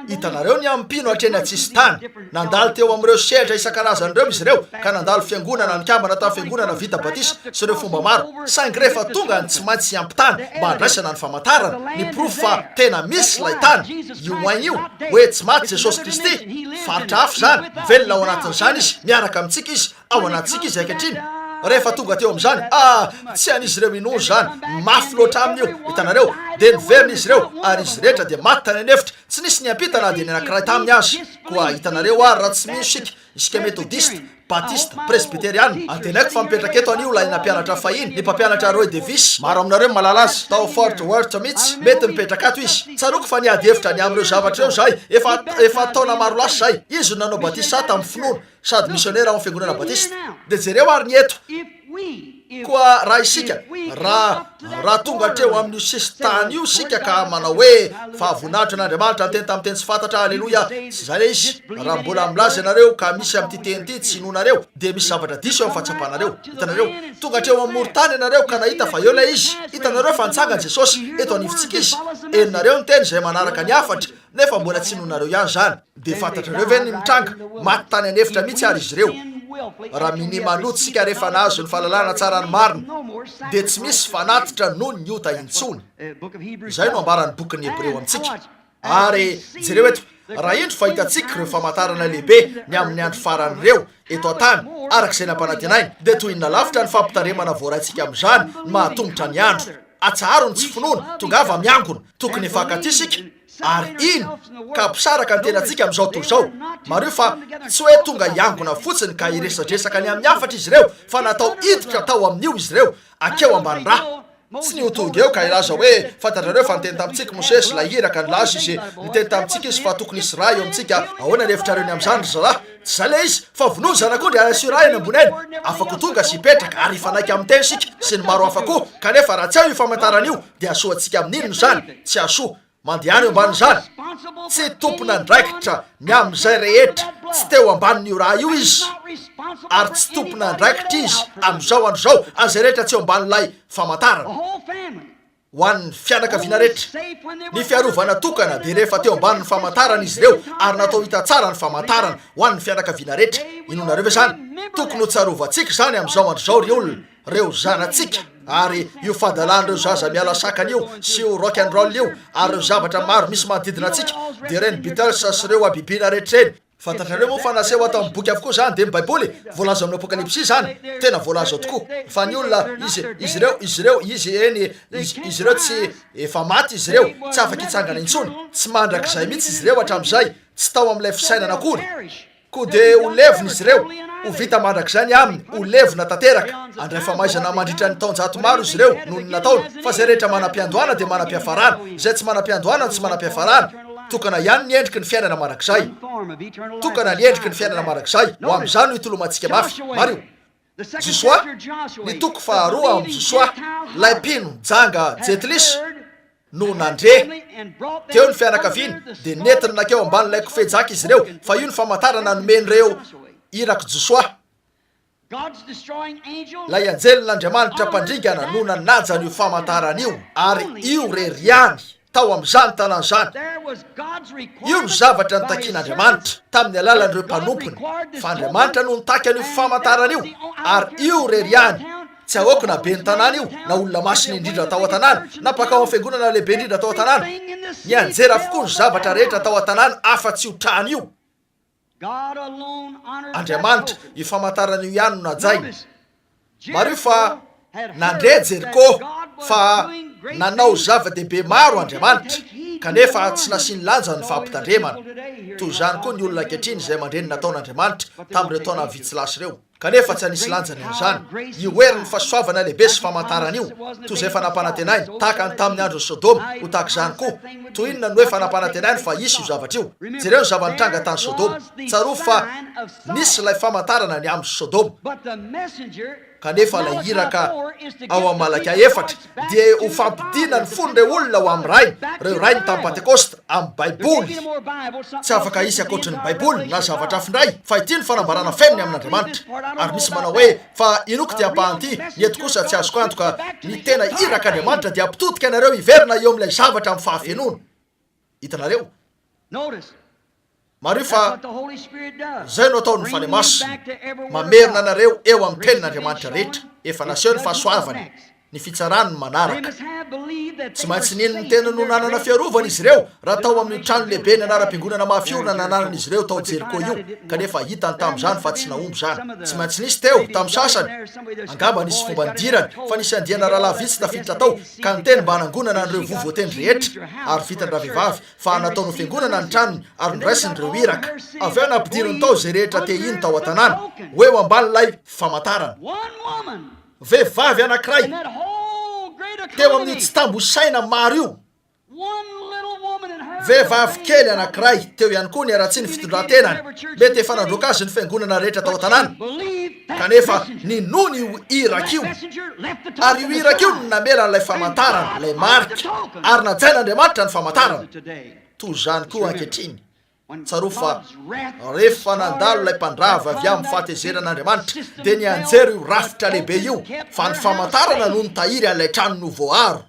Hitanareo ny ampino hatreny atsisy tany. Nandalo teo amin'ireo sehatra isan-karazan'ireo izy ireo, ka nandalo fiangonana nikambana tao fiangonana vita batisa sy ireo fomba maro. Saingy rehefa tonga ny tsy maintsy ampitany mba handraisana ny famantarana, ny profo fa tena misy lay tany. Io oain io, hoe tsy maty Jesosy Kristy, faritra hafa zany, velona ao anatin'izany izy, miaraka amintsika izy, ao anatintsika izy ankehitriny. Rehefa tonga teo amin'izany, tsy an'izy ireo inono zany, mafy loatra amin'io. Hitanareo, dia niverina izy ireo, ary izy rehetra dia maty tany anefitra, tsy nisy niampita na dia ny anankiray taminy azy. Koa hitanareo raha tsy misy isika metodista, batista, presbyteriana, antenaiko fa mipetraka eto an'io lay nampianatra fahiny, ny mpampianatra Roy Davis. Maro aminareo malala azy, tao Fort Worth mihitsy, mety mipetraka ato izy. Tsaroko fa niady hevitra ny amin'ireo zavatra eo zahay, efa taona maro lasa zahay. Izy nanao batisa tamin'ny finoana, sady misionera amin'ny fiangonana batista. Dia jereo ary ny eto. Koa raha isika, raha tonga hatreo amin'ny sisy tany io sika ka manao hoe fahavonahitra n'Andriamanitra ny teny tamin'ny teny tsy fantatra, aleloia, tsy zay le izy. Raha mbola milaza ianareo ka misy amin'ity teny ity tsy inonareo, dia misy zavatra diso eo amin'ny fatsapanareo. Hitanareo, tonga hatreo amin'ny morontany ianareo ka nahita fa eo le izy. Hitanareo fa nitsangany Jesosy eto anivontsika izy. Eninareo ny teny izay manaraka ny afatra, nefa mbola tsy inonareo ihany zany. Dia fantatrareo ve ny mitranga, maty tany anefitra mihitsy ary izy ireo. Raha manotsy sika rehefa nahazo ny fahalalana tsara ny marina, dia tsy misy fanatitra noho ny ota intsony. Izay no ambaran'ny bokin'ny Hebreo amintsika. Ary jereo eto, raha indro fahitantsika ireo famantarana lehibe ny amin'ny andro faran'ireo eto an-tany, arak'izay nampanantenainy, dia toy ny lavitra ny fampitaremana voaraintsika amin'izany ny mahatongotra ny andro. Atsaharo ny tsy finoana, tongava miangona, tokony hifankaty sika. Ary ino ka mpisaraka ny tenantsika amin'izao tontolo izao. Mario fa tsy hoe tonga hiangona fotsiny ka hiresadresaka ny amin'ny afatra izy ireo, fa natao hiditra tao amin'io izy ireo, akeo ambany raha. Tsy niotonga eo ka ilaza hoe fantatrareo fa niteny tamintsika Mosesy la hiraka ny laza izy, niteny tamintsika izy fa tokony hisy raha eo amintsika, ahoana ny hevitrareo ny amin'izany ry zalahy. Tsy zay le izy, fa vonony zanak'ondry ary asio raha eny ambony eny. Afaka tonga sy hipetraka ary hifanaiky amin'ny teny sika sy ny maro hafa koa, kanefa raha tsy ao io famantarana io dia asoa antsika amin'inona zany? Tsy asoa. Mandehany eo ambanin'izany, tsy tompona ndraikitra ny amin'izay rehetra, tsy teo ambanin'io raha io izy, ary tsy tompona ndraikitra izy amin'izao andro zao an'izay rehetra tsy eo ambanin'ilay famantarana. Ho an'ny fianakaviana rehetra, ny fiarovana tokana dia rehefa teo ambanin'ny famantarana izy ireo ary natao hita tsara ny famantarana ho an'ny fianakaviana rehetra. Inonareo ve zany? Tokony ho tsarovantsika zany amin'izao andro zao ry olona, reo zanatsika. Ary io fadalan'ireo zaza miala sakany io sy io rock and roll io ary reo zavatra maro misy manodidina antsika, dia reny Beatles sy ireo abibina rehetra reny. Fantatrareo moa fa naseho atao amin'ny boky avokoa zany dia ny baiboly voalaza amin'ny apokalipsy zany, tena voalaza tokoa. Fa ny olona izy ireo tsy efa maty izy ireo, tsy afaka hitsangana intsony, tsy mandrakizay mihitsy izy ireo hatramin'izay, tsy tao amin'ilay fisainana akory. Koa dia ho levona izy ireo, ho vita mandrakizay ny aminy, ho levona tanteraka. Andray famaizana mandritra ny taonjato maro izy ireo noho ny nataony, fa zay rehetra manam-piandohana dia manam-piafarana, zay tsy manam-piandohana tsy manam-piafarana. Tokana ihany ny endriky ny fiainana marakizay. Tokana ny endriky ny fiainana marakizay. Ho amin'izany no hitolomantsika mafy. Mario, Joshua, ny toko faharoa amin'ny Joshua, lay mpino janga Jetlis, no nandre teo ny fianakaviany de nentina nakeo ambany laiko fejaka izy ireo fa io ny famantarana nomen'ireo irako josoa lay anjelin'Andriamanitra mpandringana no nanajany io famantaran'io ary io reriany tao am'izany tanàn zany io no zavatra nitakian'Andriamanitra tamin'ny alalan'ireo mpanompony fa Andriamanitra no nitaky an'io famantaran'io ary io reriany tsy ahoako na be ny tanàna io na olona masiny indrindra tao an-tanàna na mpakao amin'ny fiangonana lehibe indrindra tao an-tanàna ny anjera avokoa ny zavatra rehetra tao an-tanàna afa-tsy ho trany io Andriamanitra io famantaran'io ihany no najainy maro io fa nandre Jeriko fa nanao zava-dehibe maro Andriamanitra kanefa tsy nasiany lanja ny fampitandremana toy zany koa ny olona ankehitriny izay mandreny nataon'Andriamanitra tamin'ireo taona vitsilasy ireo kanefa tsy anisy lanjany amin'izany io heriny fahasoavana lehibe sy famantaran'io toy izay fanampanantenainy tahaka ny tamin'ny andron'ny Sodoma ho tahaka izany koa toy inona no hoe fanampanantenainy fa isy io zavatra io jereo ny zava-nitranga tany Sodoma tsaro fa nisy ilay famantarana ny amin'ny Sodoma kanefa lay iraka ao amin'ny Malaka 4 dia ho fampidina ny fon'ireo olona ho amin'ny rainy reo rainy tamin'ny Pentekosta amin'ny Baiboly tsy afaka isy akoatry ny Baiboly na zavatra afindray fa ity ny fanambarana feminy amin'Andriamanitra ary misy manao hoe fa inoko dia ampahanty ny eto kosa tsy azoko antoka ny tena iraka Andriamanitra dia ampitodika anareo iverina eo amin'ilay zavatra amin'ny fahafenoana hitanareo maro fa zay no ataon'ny fany masina mamerina anareo eo amin'ny tenin'Andriamanitra rehetra efa naseho ny fahasoavany ny fitsarany manaraka tsy maintsy nino ny tena no nanana fiarovana izy ireo raha tao amin'ny trano lehibe ny anaram-piangonana mahafiorona nananan'izy ireo tao Jeriko io kanefa hitany tamin'izany fa tsy naomby zany tsy maintsy nisy teo tamin'ny sasany angamba nisy fomba nidirany fa nisy andiana rahalahy vitsy tafiditra tao ka niteny mba hanangonana an'ireo vovoateny rehetra ary vitany ravehivavy fa nataon'ny fiangonana ny tranony ary niraisin'ireo iraka avy eo nampidiriny tao zay rehetra te iny tao an-tanàna hoe ho amban'ilay famantarana vehivavy anankiray teo amin'ny tsy tambosaina maro io vehivavy kely anankiray teo ihany koa ny aratsy ny fitondran-tenany mety efa nandroaka azy ny fiangonana rehetra tao an-tanàna kanefa ninony io iraka io ary io iraka io namela n'ilay famantarana ilay marika ary najain'Andriamanitra ny famantarana toy zany koa ankehitriny tsaro fa rehefa nandalo ilay mpandrava avy amin'ny fahatezerin'Andriamanitra dia ny anjero io rafitra lehibe io fa ny famantarana no nitahiry an'ilay trano no voaro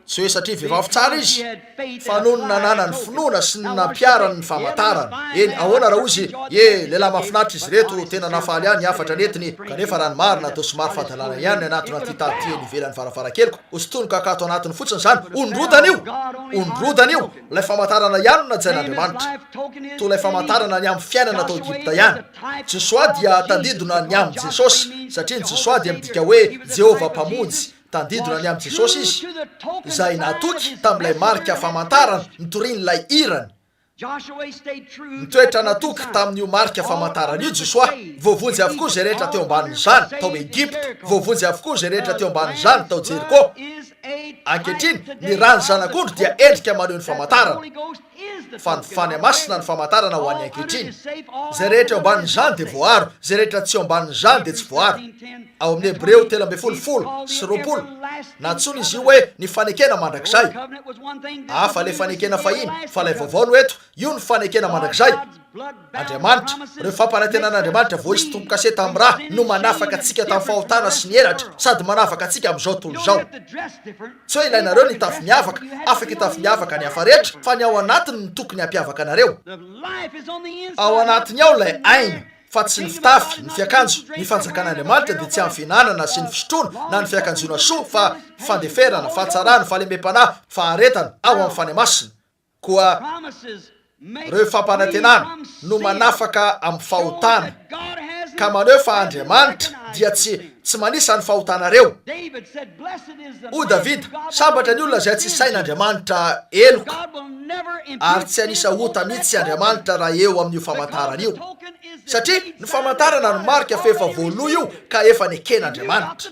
tsy hoe satria vehivavy tsara izy fa noho ny nanana ny finoana sy ny nampiarany ny famantarana eny ahoana raha ozy lehilahy mahafinaritra izy reto tena nafaly ihany afatra netiny kanefa raha ny marina atao somary fahadalana ihany anatona tytaty eny ivelan'ny varavarakelyko osytony kakato anatiny fotsiny zany ondrodana io ilay famantarana ihany no najain'Andriamanitra to lay famantarana ny amin'ny fiainana tao Egypta ihany Jesoa dia tandidona ny amin'ny Jesosy satria ny Jesoa dia midika hoe Jehova mpamonjy tandidona ny amin'ny Jesosy izy izay natoky tamin'ilay marika famantarana nitorian'ilay irany nitoetra natoky tamin'io marika famantarana io Jesoa voavonjy avokoa zay rehetra teo ambanin'izany tao Egypta voavonjy avokoa zay rehetra teo ambanin'izany tao Jeriko ankehitriny ny rany zanak'ondry dia endrika maneho ny famantarana fa ny fany masina ny famantarana ho an'ny ankehitriny zay rehetra eo ambanin'izany dia voaro zay rehetra tsy eo ambanin'izany dia tsy voaro ao amin'ny Hebreo 13:20 nantsony izy io hoe ny fanekena mandrakizay hafa le fanekena fahiny fa lay vaovao no eto io ny fanekena mandrakizay Andriamanitra reo fampanantenan'Andriamanitra vo isy tompo-kaseta amin'ny raha no manafaka atsika tamin'ny fahotana sy ny heratra sady manafaka atsika amin'izao tontolo izao tsy hoe ilainareo ny tafy miavaka afaka hitafy miavaka ny hafa rehetra fa ny ao anatiny ny tokony hampiavaka anareo ao anatiny ao ilay aina fa tsy ny fitafy ny fiakanjo ny fanjakan'Andriamanitra dia tsy amin'ny fihinanana sy ny fisotroana na ny fiakanjona soa fa fandeferana fahatsarana fahalemem-panahy faharetana ao amin'ny fany masina koa reo fampanantenana no manafaka amin'ny fahotana ka maneho fa Andriamanitra dia tsy manisa ny fahotanareo o Davida sambatra ny olona zay tsy sain'Andriamanitra eloka ary tsy anisa ota mihitsy Andriamanitra raha eo amin'io famantarana io satria ny famantarana no marika fa efa voaloha io ka efa neken'Andriamanitra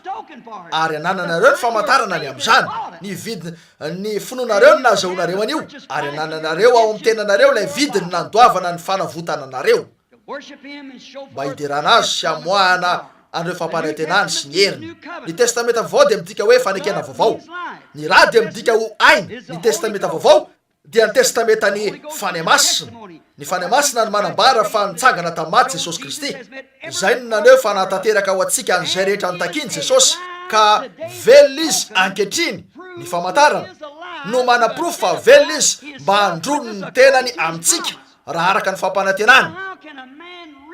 ary anananareo ny famantarana ny amin'izany ny vidiny ny finoanareo ny nazahoanareo an'io ary anananareo ao amin'ny tenanareo ilay vidiny nandoavana ny fanavotana anareo mba hiderana azy sy amoahana andreo fampanantenany sy ny heriny. Ny testamenta vaovao dia midika hoe fanekena vaovao. Ny raha dia midika ho ainy. Ny testamenta vaovao dia ny testamenta ny fanahy masina. Ny fanahy masina no manambara fa nitsangana tamin'ny maty Jesosy Kristy. Zay no naneho fa natanteraka ho antsika an'izay rehetra notakiany Jesosy ka velona izy ankehitriny. Ny famantarana no manaprofo fa velona izy mba handrono ny tenany amintsika raha araka ny fampanantenany.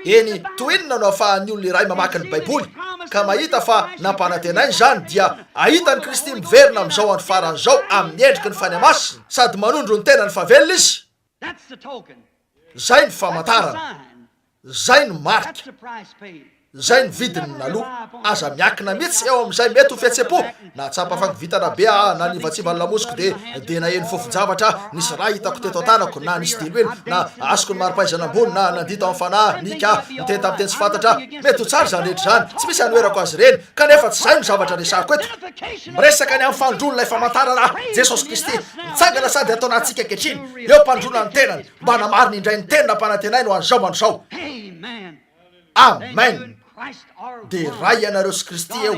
Eny toinona no ahafahan'ny olona iray mamaky ny baiboly ka mahita fa nampanantenainy zany dia ahitany Kristy miverina amin'izao andro faran'izao amin'ny endriky ny fanahy masina sady manondro ny tenany fa velona izy. Zay ny famantarana. Zay ny marika. Zay ny vidiny naloha. Aza miakina mihitsy eo amin'izay mety ho fihetsepo na tsapa fankivitana be na nivatsiva ny lamosiko de na eny fofon-javatra nisy raha hitako teto an-tanako na nisy dilo eny na azoko ny maripaizana ambony na nandito amin'ny fanahy nika niteny tamin'ny teny sy fantatra mety ho tsara zany rehetra zany tsy misy anoerako azy reny kanefa tsy zay ny zavatra resako eto. Miresaka ny amin'ny fandrono ilay famantarana Jesosy Kristy mitsangana sady ataonantsika ankehitriny eo mpandrona ny tenany mba namariny indray ny tenina ampanantenainy ho an'izao man'izao. Amen. De ray ianareo sy Kristy eo.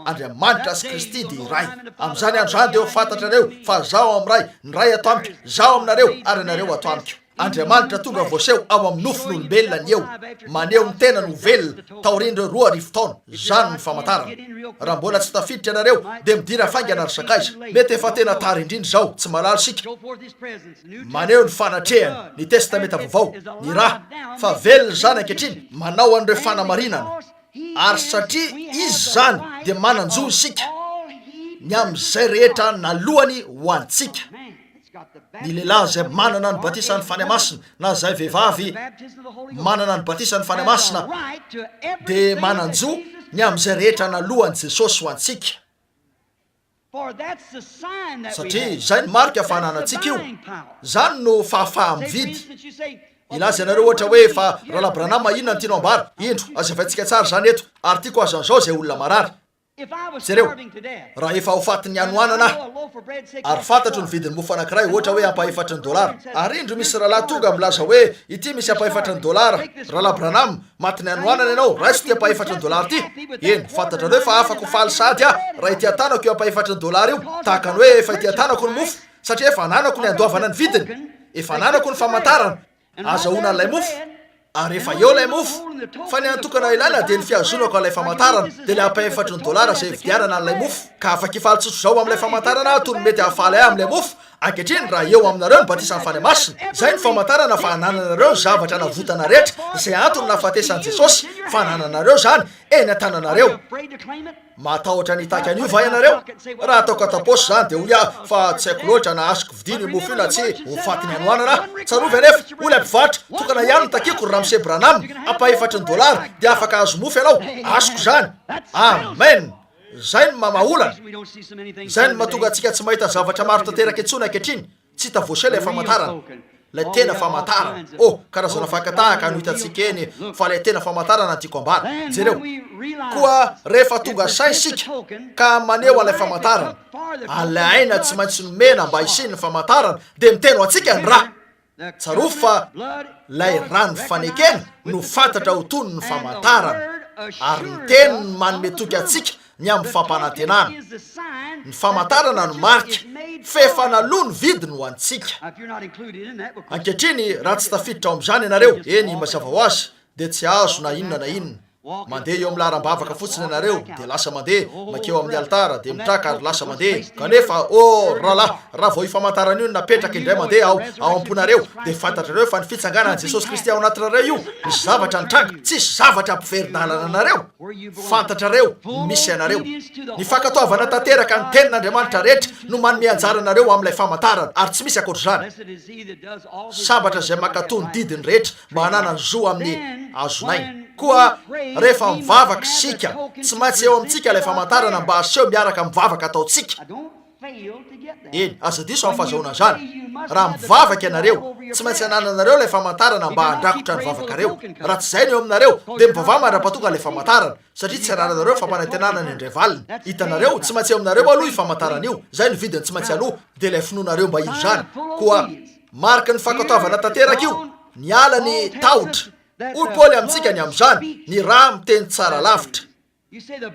Andriamanitra sy Kristy de ray. Amin'izany andro zany de ho fantatra anareo fa zaho amin'ray, ny ray ato amiko, zaho aminareo ary anareo ato amiko. Andriamanitra tonga voaseho ao amin'ny nofon'olombelona eo, maneho ny tena no velona taorindreo 2 arivo taona. Zany ny famantarana. Raha mbola tsy tafiditra anareo de midira faingana ry sakaiza. Mety efa tena tara indrindra zao, tsy malalo sika. Maneho ny fanatrehany, ny testamenta vaovao, ny raha fa velona zany ankehitriny manao an'ireo fanamarinana. Ary satria izy zany de mananjo sika ny amin'izay rehetra nalohany ho antsika. Ny lehilahy zay manana ny batisan'ny fanahy masina na zay vehivavy manana ny batisan'ny fanahy masina de mananjo ny amin'izay rehetra nalohany Jesosy ho antsika. Satria zay ny marika ahafananantsika io. Zany no fahafaha-mividy. Ilaza ianareo ohatra hoe fa Rahalahy Branham inona ny tianao ambara? Indro azavantsika tsara zany eto ary tiako azan'izao zay olona marary. Jereo, raha efa ho fatin'ny anoanana ary fantatro ny vidin'ny mofo anankiray ohatra hoe ampaha $4 ary indro misy rahalahy tonga milaza hoe ity misy ampaha $4. Rahalahy Branham matin'ny anoanana ianao raiso ty ampaha $4 ty. Eny fantatra hoe fa afaka ho faly sady raha ity atanako io ampaha $4 io tahaka ny hoe efa ity atanako ny mofo satria efa ananako ny andoavana ny vidiny, efa ananako ny famantarana azahoana an'ilay mofo. Ary efa eo lay mofo fa ny antokana ilaina de ny fiazonako an'ilay famantarana de le ampaha $4 zay vidianana an'ilay mofo ka afaka hifaly tsotso zao amin'ilay famantarana toy ny mety hahafaly ahy amin'ilay mofo. Ankehitriny raha eo aminareo ny batisan'ny fanahy masina. Zay ny famantarana fa hanananareo ny zavatra navotana rehetra zay antony nahafatesan'i Jesosy fa hanananareo zany eny an-tananareo. Matahotra ny taky an'io va ianareo? Raha ataoko ataposy zany de hoy fa tsy haiko loatra na azoko vidiny mofo io na tsy ho fatin'ny anoanana. Tsarovy anefa olona mpivarotra tokana ihany ny takiko ry Ramsey Branham ampaha $4 de afaka azo mofo ianao. Azoko zany. Amen. Zay ny mamaolana. Zay ny mahatonga antsika tsy mahita zavatra maro tanteraka etsony ankehitriny. Tsy hita voasea ilay famantarana. Lay tena famantarana. Karazana fakatahaka no hitantsika eny fa lay tena famantarana tiako ambara. Jereo, koa rehefa tonga saisika ka maneho an'ilay famantarana, alay aina tsy maintsy nomena mba hisiny ny famantarana de miteno antsika ny raha. Tsaroa fa lay rano fanekena no fantatra ho tony ny famantarana ary ny teny ny manome toky antsika ny amin'ny fampanantenana. Ny famantarana no marika fefa naloha ny vidiny ho antsika. Ankehitriny raha tsy tafiditra ao amin'izany ianareo eny mazava ho azy de tsy azo na inona na inona. Mandeha eo amin'ny laharam-bavaka fotsiny ianareo de lasa mandeha makeo amin'ny altara de mitraka ary lasa mandeha. Kanefa rahalahy raha vao ifamantarana io napetraka indray mandeha ao amponareo de fantatrareo fa ny fitsanganan'i Jesosy Kristy ao anatinareo io misy zavatra nitranga, tsisy zavatra ampiverin-dalana anareo. Fantatrareo misy anareo. Ny fankatoavana tanteraka ny tenin'Andriamanitra rehetra no manome anjara anareo amin'ilay famantarana ary tsy misy akoatr'izany. Sambatra zay mankatoa ny didiny rehetra mba hanana ny zo amin'ny azonay. Koa rehefa mivavaka sika tsy maintsy eo amintsika ilay famantarana mba aseho miaraka mivavaka ataotsika. Eny, aza diso amin'ny fahazahoana zany. Raha mivavaka ianareo tsy maintsy hanananareo ilay famantarana mba handrakotra ny vavakareo. Raha tsy zay ny eo aminareo de mivavah mandra-pahatonga ilay famantarana satria tsy hanananareo fampanantenana ny indray valiny. Hitanareo tsy maintsy eo aminareo aloha ifamantarana io. Zay ny vidiny tsy maintsy aloha de ilay finoanareo mba io zany. Koa marika ny fankatoavana tanteraka io, ny ala ny tahotra Hoy Paoly amintsika ny amin'izany ny raha miteny tsara lavitra.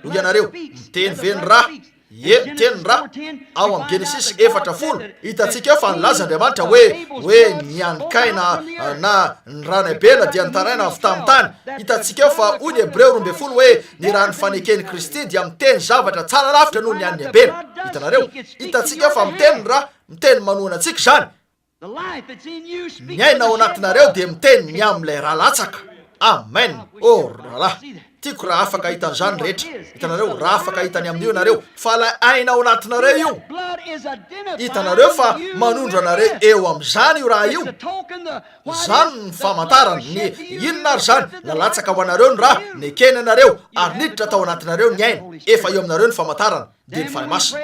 Hoy ianareo miteny ve ny raha? Ye, miteny ny raha. Ao amin'ny Genesis 4:10 hitantsika eo fa nilaza Andriamanitra hoe nianikaina na ny ranabela dia nitaraina avy tamin'ny tany. Hitantsika eo fa hoy ny Hebreo 12 hoe ny raha ny fanekeny Kristy dia miteny zavatra tsara lavitra noho ny an'ny abela. Hitanareo, hitantsika eo fa miteny ny raha, miteny manohana antsika zany. Ny aina ao anatinareo dia miteny ny amin'ilay raha latsaka. Amen. Oh rahalahy, tiako raha afaka hitan'izany rehetra. Hitanareo, raha afaka hitany amin'io ianareo fa la aina ao anatinareo io. Hitanareo fa manondro anareo eo amin'izany io raha io. Zany ny famantarana ny inona ary zany nalatsaka ho anareo ny raha nekeny anareo ary niditra tao anatinareo ny aina. Efa eo aminareo ny famantarana dia ny fanamasina.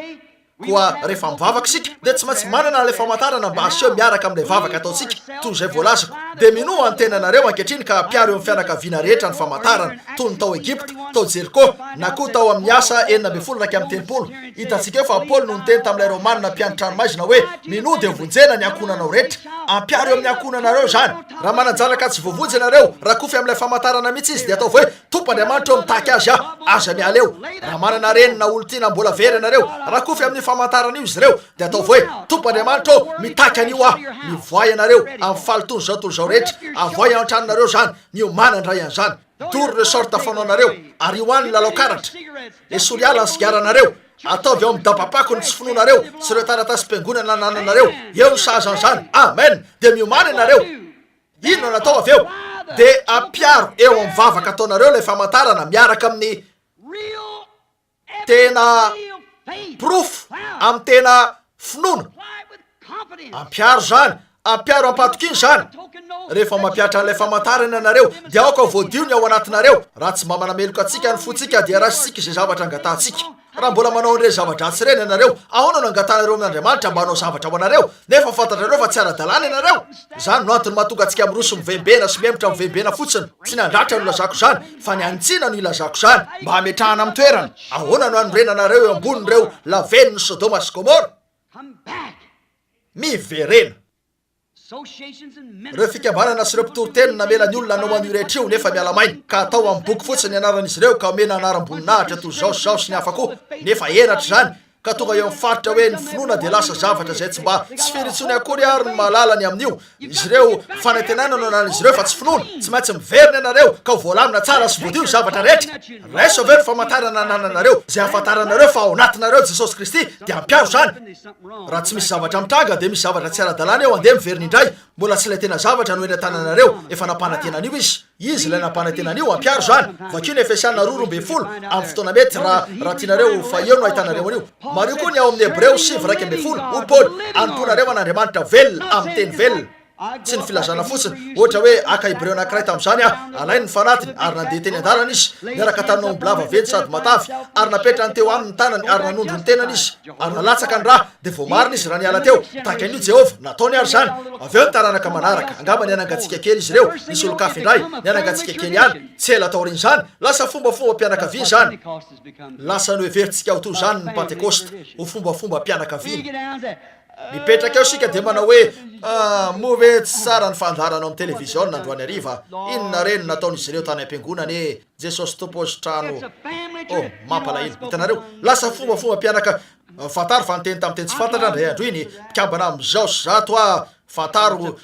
Koa rehefa mivavaka isika dia tsy maintsy manana ilay famantarana mba aseho miaraka amin'ilay vavaka ataontsika toy izay voalazako. Dia minoa ny tenanareo ankehitriny ka piaro eo amin'ny fianakaviana rehetra ny famantarana toy ny tao Egipta, tao Jeriko na koa tao amin'ny asa 9:30. Hitantsika eo fa Paoly no niteny tamin'ilay Romanina mpianatra ranomaizina hoe minoa dia vonjena ny ankonanao rehetra. Ampiaro eo amin'ny ankonanareo zany. Raha mananjalaka tsy voavonjy ianareo raha kofy amin'ilay famantarana mihitsy izy dia atao hoe tompo Andriamanitra eo mitaky azy aza miala eo. Raha manana renina olontiana mbola very ianareo raha kofy amin'ny famantarana io izy ireo dia atao hoe tompo Andriamanitra mitaky an'io mivoay ianareo amin'ny falotony zao rehetra. Avoay ao an-tranonareo zany ny manandray an'izany. Doro le sorta fanaonareo ary io any lalao karatra. Esory ala ny sigaranareo. Ataovy ao amin'ny dabapako ny tsy finoanareo sy ireo taratasy mpiangonana nananareo. Eo ny sahazan'izany. Amen. Dia miomana ianareo. Inona natao avy eo? Dia ampiaro eo amin'ny vavaka ataonareo ilay famantarana miaraka amin'ny tena proof, amin'ny tena finoana. Ampiaro zany, ampiaro ampatokiny zany. Rehefa mampiatra an'ilay famantarana ianareo dia aoka voadiony ao anatinareo. Raha tsy mba manameloka antsika ny fotsika dia rasitsika izay zavatra angatantsika. Raha mbola manao an'ireny zava-dratsy ireny ianareo, ahoana no angatanareo amin'Andriamanitra mba hanao zavatra ho anareo? Nefa fantatrareo fa tsy ara-dalàna ianareo. Zany no antony mahatonga antsika miroso mivembena sy miemotra mivembena fotsiny. Tsy nandratra no ilazako zany fa ny antsiana no ilazako zany mba hametrahana amin'ny toerana. Ahoana no anorenanareo eo ambonin'ireo laven'ny Sodoma sy Gomora? Miverena. Ireo fikambanana sy ireo mpitoroteny namela ny olona hanao an'io rehetra io nefa miala maina ka atao amin'ny boky fotsiny anaran'izy ireo ka omena anaram-boninahitra toy zao sy ny hafa koa nefa enatra zany ka tonga eo mifaritra hoe ny finoana dia lasa zavatra izay tsy mba tsy firintsony akory ary ny mahalalany amin'io. Izy ireo fanantenana no anan'izy ireo fa tsy finoana. Tsy maintsy miverina ianareo ka ho voalamina tsara sy voadio ny zavatra rehetra. Raiso avy eo ny famantarana anananareo izay ahafantaranareo fa ao anatinareo Jesosy Kristy dia ampiaro zany. Raha tsy misy zavatra mitranga dia misy zavatra tsy ara-dalàna eo andeha miverina indray. Mbola tsy ilay tena zavatra no eny an-tananareo efa nampanantenan'io izy. Izy ilay nampanantenan'io ampiaro zany. Vakio ny Efesiana 2:20 amin'ny fotoana mety raha tianareo fa eo no ahitanareo an'io. Mario koa ny ao amin'ny Hebreo 7:20 ho Paoly antonareo an'Andriamanitra velona amin'ny teny velona. Tsy ny filazana fotsiny ohatra hoe aka Hebreo anankiray tamin'izany alainy ny fanatiny ary nandeha teny an-dalana izy niaraka tanao mbolava venty sady matavy ary napetrany teo aminy tanany ary nanondro ny tenany izy ary nalatsaka ny raha dia voamarina izy raha niala teo tahaka an'io Jehova nataony ary zany. Avy eo ny taranaka manaraka angamba ny anangatsika kely izy ireo nisy olo-kafa indray ny anangatsika kely ihany tsy ela taoriny zany lasa fombafomba mpianakaviana zany. Lasa no heveritsika ho toy zany ny Pentekosta ho fombafomba mpianakaviana. Mipetraka eo sika dia manao hoe move tsy tsara ny fandarana amin'ny televiziona androany hariva. Inona reny nataon'izy ireo tany am-piangonana Jesosy tompozy trano. Mampalahelo. Hitanareo lasa fombafomba mpianaka fantaro fa niteny tamin'ny teny tsy fantatra indray andro iny mpikambana amin'izao sy zato fantaro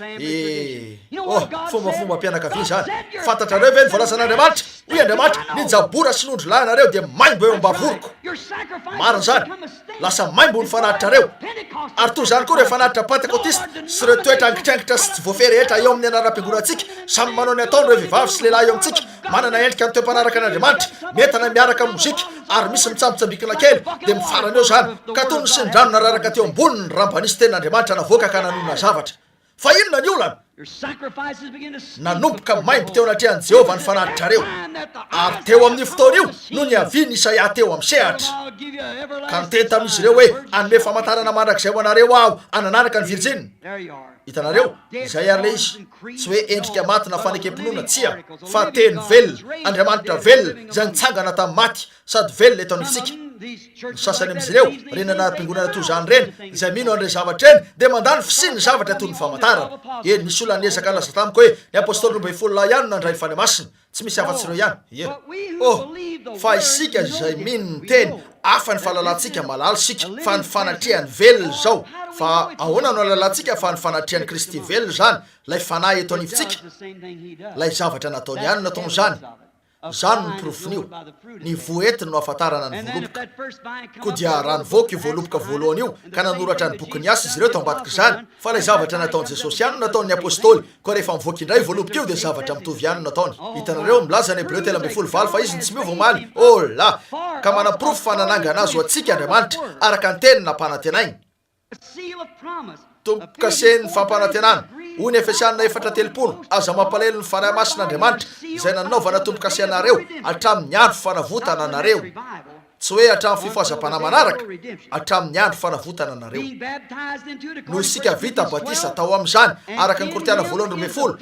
fombafomba mpianakaviana zany. Fantatrareo ve ny voalazan'Andriamanitra? Hoy Andriamanitra ninjabora sy nondro lahy anareo dia maimbo eo am-bavoriko. Marina zany. Lasa maimbo ny fanatitrareo. Ary toy zany koa ireo fanatitra Pentekotista sy ireo toetra angitraingitra sy tsy voafehy rehetra eo amin'ny anaram-piangonantsika samy manao ny ataony ireo vehivavy sy lehilahy eo amintsika manana endrika ny toe-panaraka an'Andriamanitra mentana miaraka mozika ary misy mitsambitsambikina kely dia mifarana eo zany ka toy ny syndrano nararaka teo amboniny rambanisy tenin'Andriamanitra navoaka ka nanona zavatra. Fa inona ny olana? Nanomboka maimbo teo anatrehan'i Jehova ny fanatitrareo ary teo amin'ny fotoana io no ny aviany Isaia teo amin'ny sehatra ka niteny tamin'izy ireo hoe anome famantarana mandrakizay ho anareo aho anananaka ny Virjiny. Hitanareo izay ary le izy tsy hoe endrika maty na fanekem-pinoana tsia fa teny velona Andriamanitra velona izay nitsangana tamin'ny maty sady velona eto an'isika. ny sasany amizireo reny anaram-piangonana toy zany reny izay mino an'ireny zavatra eny de mandany fisiny zavatra toy ny famantarana. Eny misy olona niezaka laza tamiko hoe ny apôstôly 12 ihany nandray ny fanamasina, tsy misy afa-tsireo ihany. Fa isika zay mino ny teny afa ny fahalalantsika malalo sika fa ny fanatrehany velona zao. Fa ahoana no alalantsika fa ny fanatrehany Kristy velona zany, lay fanahy eto anivontsika, lay zavatra nataony ihany nataony zany. Zany ny profonio, ny voentiny no ahafantarana ny voaloboka. Ko dia raha nivoaka io voaloboka voalohany io ka nanoratra ny boky ny asa izy ireo to ambadika zany, fa lay zavatra nataony Jesosy ihany nataony apôstôly, ko rehefa mivoaka indray voaloboka io dia zavatra mitovy ihany nataony. Hitanareo milaza ny Hebreo 13:4 fa izy tsy miova omaly. Oh la, ka manaprofo fa nanangana azy ho antsika Andriamanitra araka ny teny nampanantenainy. Tompo-kasen'ny fampanantenana hoy ny Efesianina 4:3 aza mampalahelo ny fanahy masin'Andriamanitra izay nanaovana tompo-kase anareo hatramin'ny andro fanavotana anareo. Tsy hoe hatramin'ny fifohazam-panahy manaraka, hatramin'ny andro fanavotana anareo. No isika vita batisa tao amin'izany araka ny Korintena 1:12,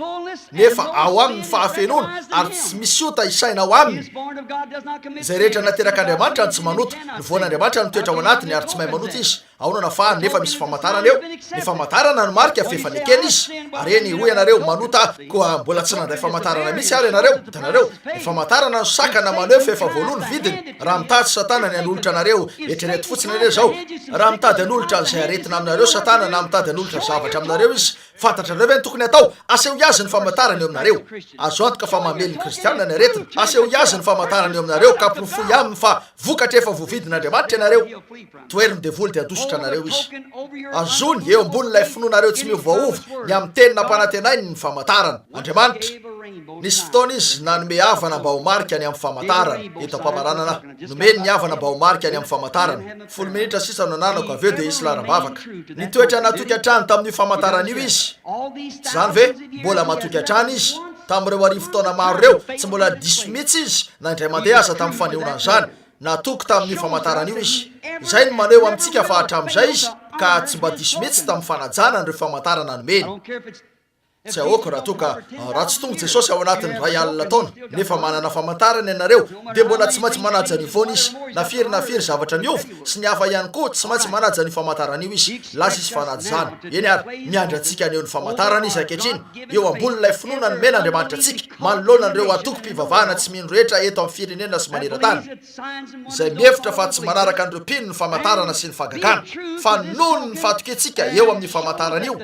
nefa ao amin'ny fahafenoana ary tsy misy ota isaina ao aminy. Izay rehetra nateraka Andriamanitra tsy manoto, ny voan'Andriamanitra mitoetra ao anatiny ary tsy mahay manoto izy. Ahoana nafahany nefa misy famantarana eo. Ny famantarana no marika fa efa nekena izy. Ary eny hoy ianareo manota koa mbola tsy nandray famantarana mihitsy ary ianareo. Hitanareo, ny famantarana no sakana maneho fa efa voaloha ny vidiny. Raha mitady Satana ny anolotra anareo, eritrereto fotsiny anareo zao. Raha mitady anolotra izay aretina aminareo Satana na mitady anolotra zavatra aminareo izy, fantatrareo ve ny tokony atao? Aseho iazy ny famantarana eo aminareo. Azo antoka fa mamely ny kristianina ny aretina. Aseho iazy ny famantarana eo aminareo ka profoy aminy fa vokatra efa voavidin'Andriamanitra ianareo. Toeriny devoly dia adositra anareo izy. Azony eo ambonin'ilay finoanareo tsy miovaova ny amin'ny teny nampanantenainy ny famantarana. Andriamanitra nisy fotoana izy nanome havana mba ho marika ny amin'ny famantarana. Eto am-pamaranana nomeny ny havana mba ho marika ny amin'ny famantarana. 10 minitra sisa no nanako aveo dia isy laram-bavaka. Nitoetra natoky hatrany tamin'io famantarana io izy. Zany ve mbola matoky hatrany izy tamin'ireo arivo fotoana maro reo, tsy mbola diso mihitsy izy na indray mandeha aza tamin'ny fanehoana zany. Natoky tamin'io famantarana io izy. Izay no maneho amintsika fa hatramin'izay izy ka tsy mba diso mihitsy tamin'ny fanajana ireo famantarana nomeny. Tsy ahoako raha toka raha tsy tonga Jesosy ao anatin'ny ray alina taona nefa manana famantarana ianareo dia mbola tsy maintsy manaja ny voany izy. Na firy zavatra miova sy ny hafa ihany koa tsy maintsy manaja ny famantarana io izy. Lasa izy fanajana. Eny ary miandry antsika aneo ny famantarana izy ankehitriny. Eo ambonin'ilay finoana nomena Andriamanitra antsika. Manoloana ireo atoky mpivavahana tsy mino rehetra eto amin'ny firenena sy maneran-tany. Izay mihevitra fa tsy manaraka an'ireo mpino ny famantarana sy ny fagagana. Fa nono ny fatoketsika eo amin'ny famantarana io.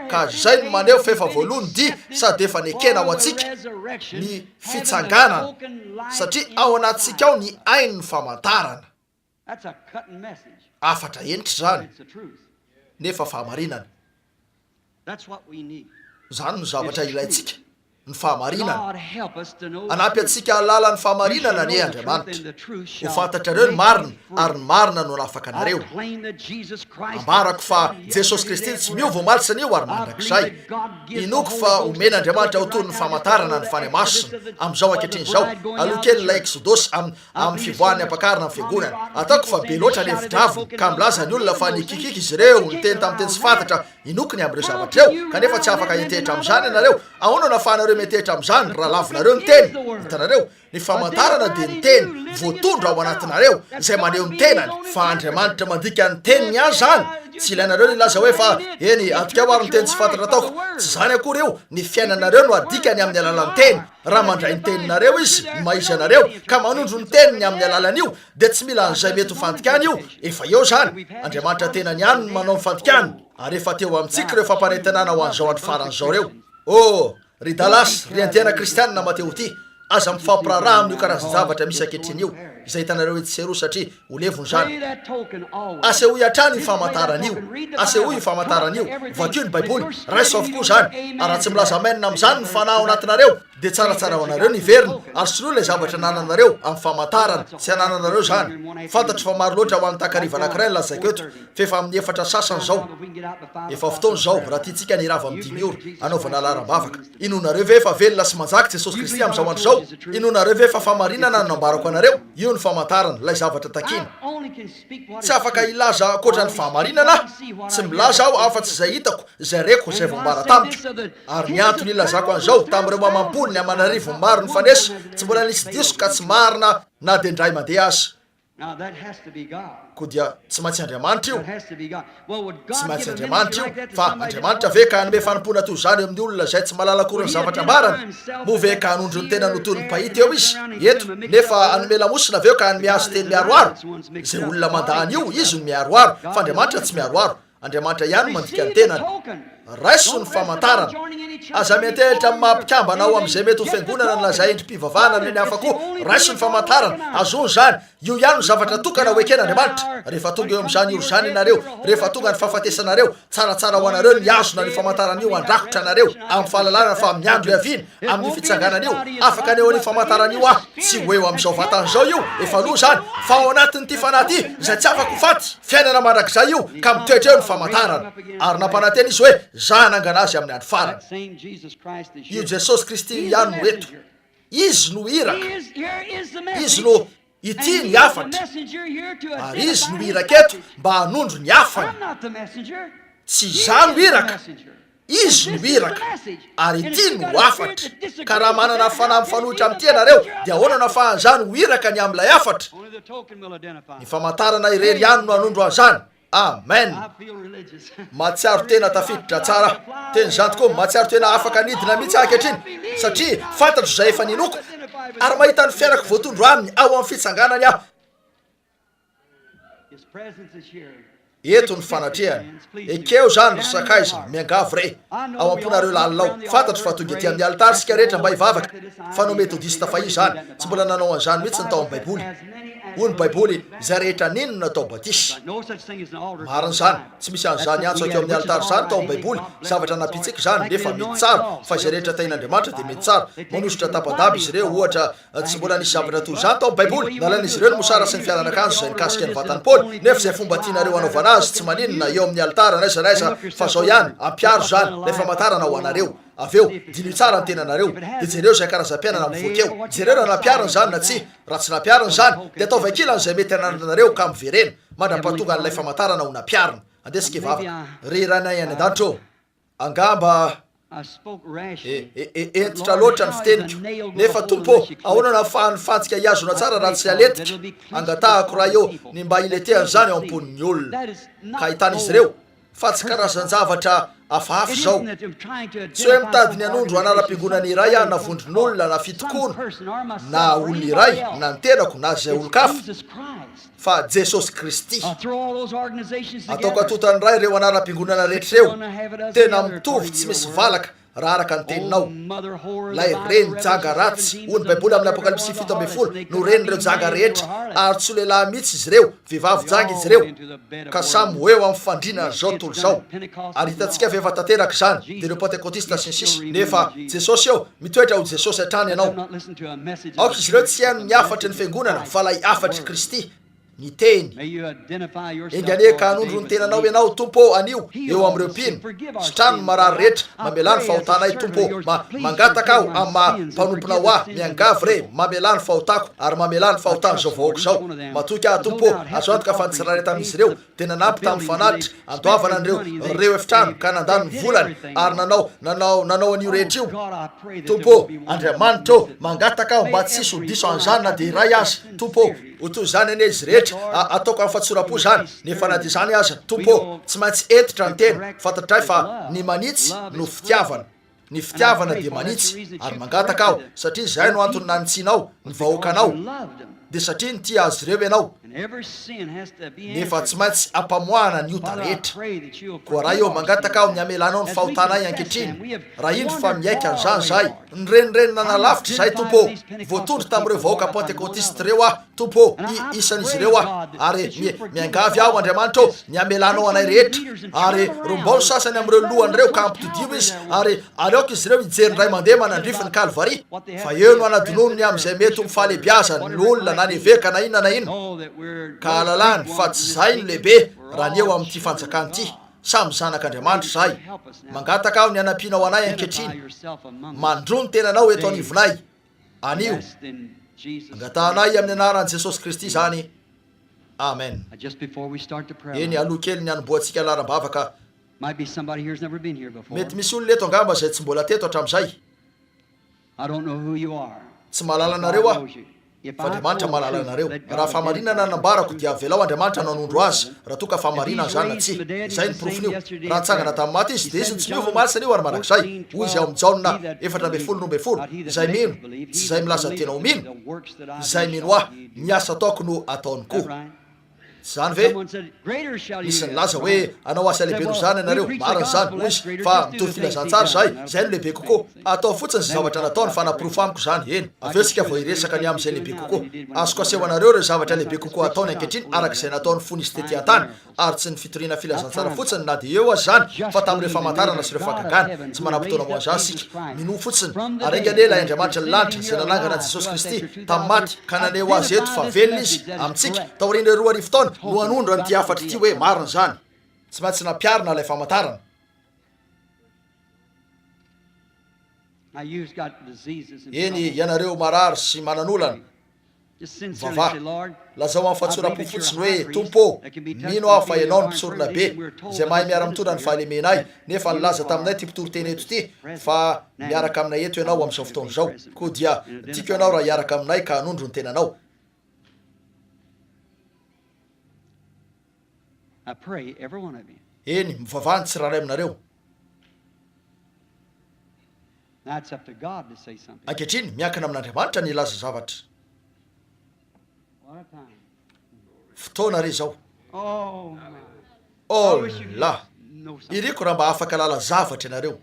Ka zay no maneho fa efa voalohany di sady efa nekena ao antsika ny fitsanganana satria ao anatsika ao ny ainy ny famantarana. Afatra enitra zany nefa fahamarinana. Zany no zavatra ilaitsika, ny fahamarinana. Anampy antsika alala ny fahamarinana ny Andriamanitra. Ho fantatrareo ny marina ary ny marina no nafaka anareo. Ambarako fa Jesosy Kristy tsy miova omaly sanio ary mandrakizay. Inoko fa omena Andriamanitra ho toy ny famantarana ny fany masina amin'izao ankehitriny zao. Aloken'ilay Exodosy amin'ny fivoahan'ny ampakarina amin'ny fiangonana. Ataoko fa be loatra ny hevin-dravony ka milaza ny olona fa nikikiky izy ireo ny teny tamin'ny teny tsy fantatra inoko ny amin'ireo zavatra eo kanefa tsy afaka hitehitra amin'izany ianareo. Ahoana nafahanareo metehitra amin'izany raha lavinareo ny teny? Hitanareo, ny famantarana dia ny teny voatondra ao anatinareo izay maneho ny tenany fa Andriamanitra mandika ny teniny ihany zany. Tsy ilainareo ny laza hoe fa eny atika ho ary ny teny tsy fantatra ataoko. Tsy zany akory eo. Ny fiainanareo no adikany amin'ny alalan'ny teny. Raha mandray ny teninareo izy, ny maizy anareo ka manondro ny teniny amin'ny alalan'io dia tsy mila an'izay mety ho fantikany io. Efa eo zany. Andriamanitra tenany ihany no manao ny fantikany. Ary efa teo amintsika ireo fampanentenana ho an'izao andro faran'izao reo. Oh, ry dalasy, ry andiana kristianina mateo ty, aza mifampiraraha amin'io karazan-zavatra misy ankehitriny io izay hitanareo ety seroa satria ho levony zany. Aseho hiatrany ny famantaran'io. Aseho ny famantaran'io. Vakio ny baiboly, raiso avokoa zany. Raha tsy milaza menina amin'izany ny fanahy ao anatinareo dia tsaratsara ho anareo ny veriny ary soloa ilay zavatra nananareo amin'ny famantarana tsy anananareo zany. Fantatro fa maro loatra ho an'ny takariva anankiray ny lazaiko eto fa efa amin'ny efatra sasany zao. Efa fotoana zao raha tiatsika ny rava amin'ny 10 ora anaovana laram-bavaka. Inonareo ve fa velona sy manjaka Jesosy Kristy amin'izao andro zao? Inonareo ve fa famarinana no nambarako anareo? Io ny famantarana, ilay zavatra takina. Tsy afaka ilaza akoatra ny fahamarinana. Tsy milaza aho afa-tsy izay hitako, izay reko, izay voambara tamiko. Ary ny antony ilazako an'izao tamin'ireo mamampoly ny amanarivo maro ny fanesa, tsy mbola nisy diso ka tsy marina na dia indray mandeha aza. ko dia tsy maintsy Andriamanitra io, tsy maintsy Andriamanitra io, fa Andriamanitra ve ka hanome fanampona toy izany amin'ny olona izay tsy malala akory ny zavatra ambarana, mo ve ka hanondro ny tena notoy ny pahita eo izy eto, nefa hanome lamosina aveo ka hanome azy teny miaroaro. Izay olona mandany io izy no miaroaro, fa Andriamanitra tsy miaroaro. Andriamanitra ihany mandika ny tenany. Raiso ny famantarana. Aza miantelitra amin'ny mampikambana ao amin'izay mety ho fiangonana nylazay endrim-pivavahana amin'ny hafa koa. Raiso ny famantarana. Azony zany. Io ihany no zavatra tokana ho eken'Andriamanitra. Rehefa tonga eo amin'izany io zany ianareo, rehefa tonga ny fahafatesanareo, tsaratsara ho anareo ny azona ny famantarana io andrakotra anareo amin'ny fahalalana fa amin'ny andro iaviny, amin'ny fitsanganana io. Afaka aneo amin'ny famantarana io tsy ho eo amin'izao vatan'izao io, efa aloha zany, fa ao anatin'ity fanahy ity izay tsy afaka ho faty, fiainana mandrakizay io ka mitoetra eo ny famantarana. Ary nampanantena izy hoe za nangana azy amin'ny andro farany. Io Jesosy Kristy ihany no eto. Izy no iraka. Izy no ity ny afatra. Ary izy no iraka eto mba hanondro ny afany. Tsy za no iraka. Izy no iraka. Ary ity no afatra. Ka raha manana fanahy mifanohitra amin'ity ianareo, dia ahoana no ahafahan'izany ho iraka ny amin'ilay afatra? Ny famantarana irery ihany no hanondro an'izany. Amen. Matsiaro tena tafiditra tsara. Teny izany tokoa, matsiaro tena afaka nidina mihitsy ankehitriny, satria fantatro izay efa ninoko ary mahita ny fiainako voatondro aminy ao amin'ny fitsanganany aho. Eto ny fanatrehany. Ekeo zany ry sakaiza miangavy re ao amponareo lalilao. Fantatro fa tonga ety amin'ny alitara sika rehetra mba hivavaka. Fa no metodista fa izy zany tsy mbola nanao an'izany mihitsy ny tao amin'ny Baiboly. Hoy ny Baiboly, izay rehetra nino natao batisy. Marina zany, tsy misy an'izany antso atao amin'ny alitara zany tao amin'ny Baiboly. Zavatra napitsika zany nefa mety tsara, fa izay rehetra tain'Andriamanitra dia mety tsara. Manositra tapadaba izy ireo, ohatra tsy mbola nisy zavatra toy izany tao amin'ny Baiboly. Nalain'izy ireo ny mosara sy ny fialan-akanjo izay nikasika ny vatan'ny Paoly, nefa izay fomba tianareo anaovana azy tsy maninona eo amin'ny alitara naiza naiza, fa zao ihany ampiaro zany ilay famantarana ho anareo. Aveo dino tsara ny tenanareo, dia jereo izay karazam-piainana mivoakeo. Jereo raha nampiarana zany na tsy, raha tsy nampiarana zany dia atao vakilan izay mety anananareo ka miverena mandrapahatonga an'ilay famantarana ho nampiarana. Andesika hivavaka. Ry ranay any an-danitro, angamba entitra loatra ny fiteniko, nefa tompo ahoana no ahafahan'ny fantsika hiazona tsara raha tsy aletika. Angatahako raha eo ny mba iletehany zany ao am-ponin'ny olona ka hitan'izy ireo fa tsy karazan-javatra hafahafa zao. Tsy hoe mitady ny anondro anaram-piangonana iray na vondron'olona na fitokona na olona iray na ny tenako na zay olo-kafa, fa Jesosy Kristy. Ataoko atotany ray ireo anaram-piangonana rehetra ireo, tena mitovy tsy misy valaka raha araka ny teninao. Lay reny jaga ratsy, hoy ny Baiboly amin'ny Apokalipsy 7:10, no ren'ireo jaga rehetra, ary tsy lehilahy mihitsy izy ireo, vehivavy jaga izy ireo, ka samy ho eo amin'ny fandrinana zao tontolo zao. Ary hitantsika fa efa tanteraka izany dia ireo pentekotista sy ny sisa. Nefa Jesosy eo mitoetra ho Jesosy hatrany ianao. Aoka izy ireo tsy haino ny afatry ny fiangonana fa lay afatry Kristy. Ny teny engane ka hanondro ny tenanao ianao tompo anio eo amin'ireo mpino, sitrano ny marary rehetra, mamelany fahotanay tompo, mangataka aho amin'ny mpanomponao aho, miangavy re mamelany fahotako ary mamelany fahotany zao vahoaka zao. Matoky aho tompo, azo antoka fa nitsirareta amin'izy ireo dia nanampy tamin'ny fanalitra andoavana an'ireo efitrano ka nandano ny volany ary nanao an'io rehetra io. Tompo Andriamanitra mangataka aho mba tsisy ho diso an'izany na dia iray azy. Tompo otoy zany ane izy rehetra ataoko amin'ny fahatsoram-po zany, nefa na dia zany aza tompo tsy maintsy entitra ny tena. Fantatray fa ny manitsy no fitiavana, ny fitiavana dia manitsy ary mangataka aho, satria izay no antony nanitsinao ny vahoakanao, dia satria ny tia azy ireo ianao. Nefa tsy maintsy ampamoahana ny ota rehetra. Koa raha eo mangataka aho ny amelanao ny fahotanay ankehitriny, raha indro fa miaika an'izany zahay, ny renirenina nalavitra zay tompo, voatondro tamin'ireo vahoaka pentekotista ireo aho tompo, isan'izy ireo aho, ary miangavy aho Andriamanitra ny amelanao anay rehetra. Ary rombao sasany amin'ireo lohan'ireo ka ampitodio izy, ary aleoko izy ireo hijery ndray mandeha manandrify ny Kalvari, fa eo no anadinonony amin'izay mety ho mifahalebiazany ny olona na ny eveka na inona na inona. Ka alalany fa tsy zay no lehibe raha ny eo amin'ity fanjakany ity. Samy zanak'Andriamanitra zahay. Mangataka aho ny anampianao anay ankehitriny, mandro ny tenanao eto anivonay. Anio angatahanay amin'ny anaran'i Jesosy Kristy zany. Amen. Eny aloha kely ny anomboantsika laram-bavaka. Mety misy olona eto angamba zay tsy mbola teto hatramin'izay. Tsy mahalala anareo aho, fa Andriamanitra malala anareo. Raha fahamarinana nambarako dia avelao Andriamanitra nanondro azy raha toa ka fahamarinana zany tsy izay ny profin'io. Raha nitsangana tamin'ny maty izy dia izy tsy miova maly sanio ary manak'izay hoy izy ao amin'ny Jaona 4:10 izay mino tsy izay milaza tena ho mino izay mino aho ny asa ataoko no ataony koa. Zany ve misy nilaza hoe anao asa lehibe no zany ianareo marina zany hoy izy fa mitory filazantsara zay no lehibe kokoa atao fotsiny zay zavatra nataony fa naprofo amiko zany. Eny aveo sika vao iresaka ny amin'izay lehibe kokoa azoko aseho anareo reo zavatra lehibe kokoa ataony ankehitriny araka izay nataony fony izy tety an-tany ary tsy ny fitoriana filazantsara fotsiny na dia eo azy zany fa tamin'ireo famantarana sy ireo fagagana tsy manam-potoana mo an'izany sika mino fotsiny ary engane ilay Andriamanitra ny lanitra izay nalangana an'i Jesosy Kristy tamin'ny maty ka naneho azy eto fa velona izy amintsika taoriana 2 arivo taona no anondro an'ity afatra ity hoe marina zany tsy maintsy nampiarina ilay famantarana. Eny ianareo marary sy mananolana vava lazao amin'ny fatsorako fotsiny hoe tompo mino aho fa ianao ny mpisorona be izay mahay miara-mitondra ny fahalemenay nefa nilaza taminay ty mpitory-teny eto ity fa miaraka aminay eto ianao amin'izao fotoana izao koa dia tiako ianao raha hiaraka aminay ka hanondro ny tenanao. Eny mivavahany tsirairay aminareo ankehitriny miankina amin'Andriamanitra ny ilaza zavatra. Fotoana re zao la iriko raha mba afaka lala zavatra ianareo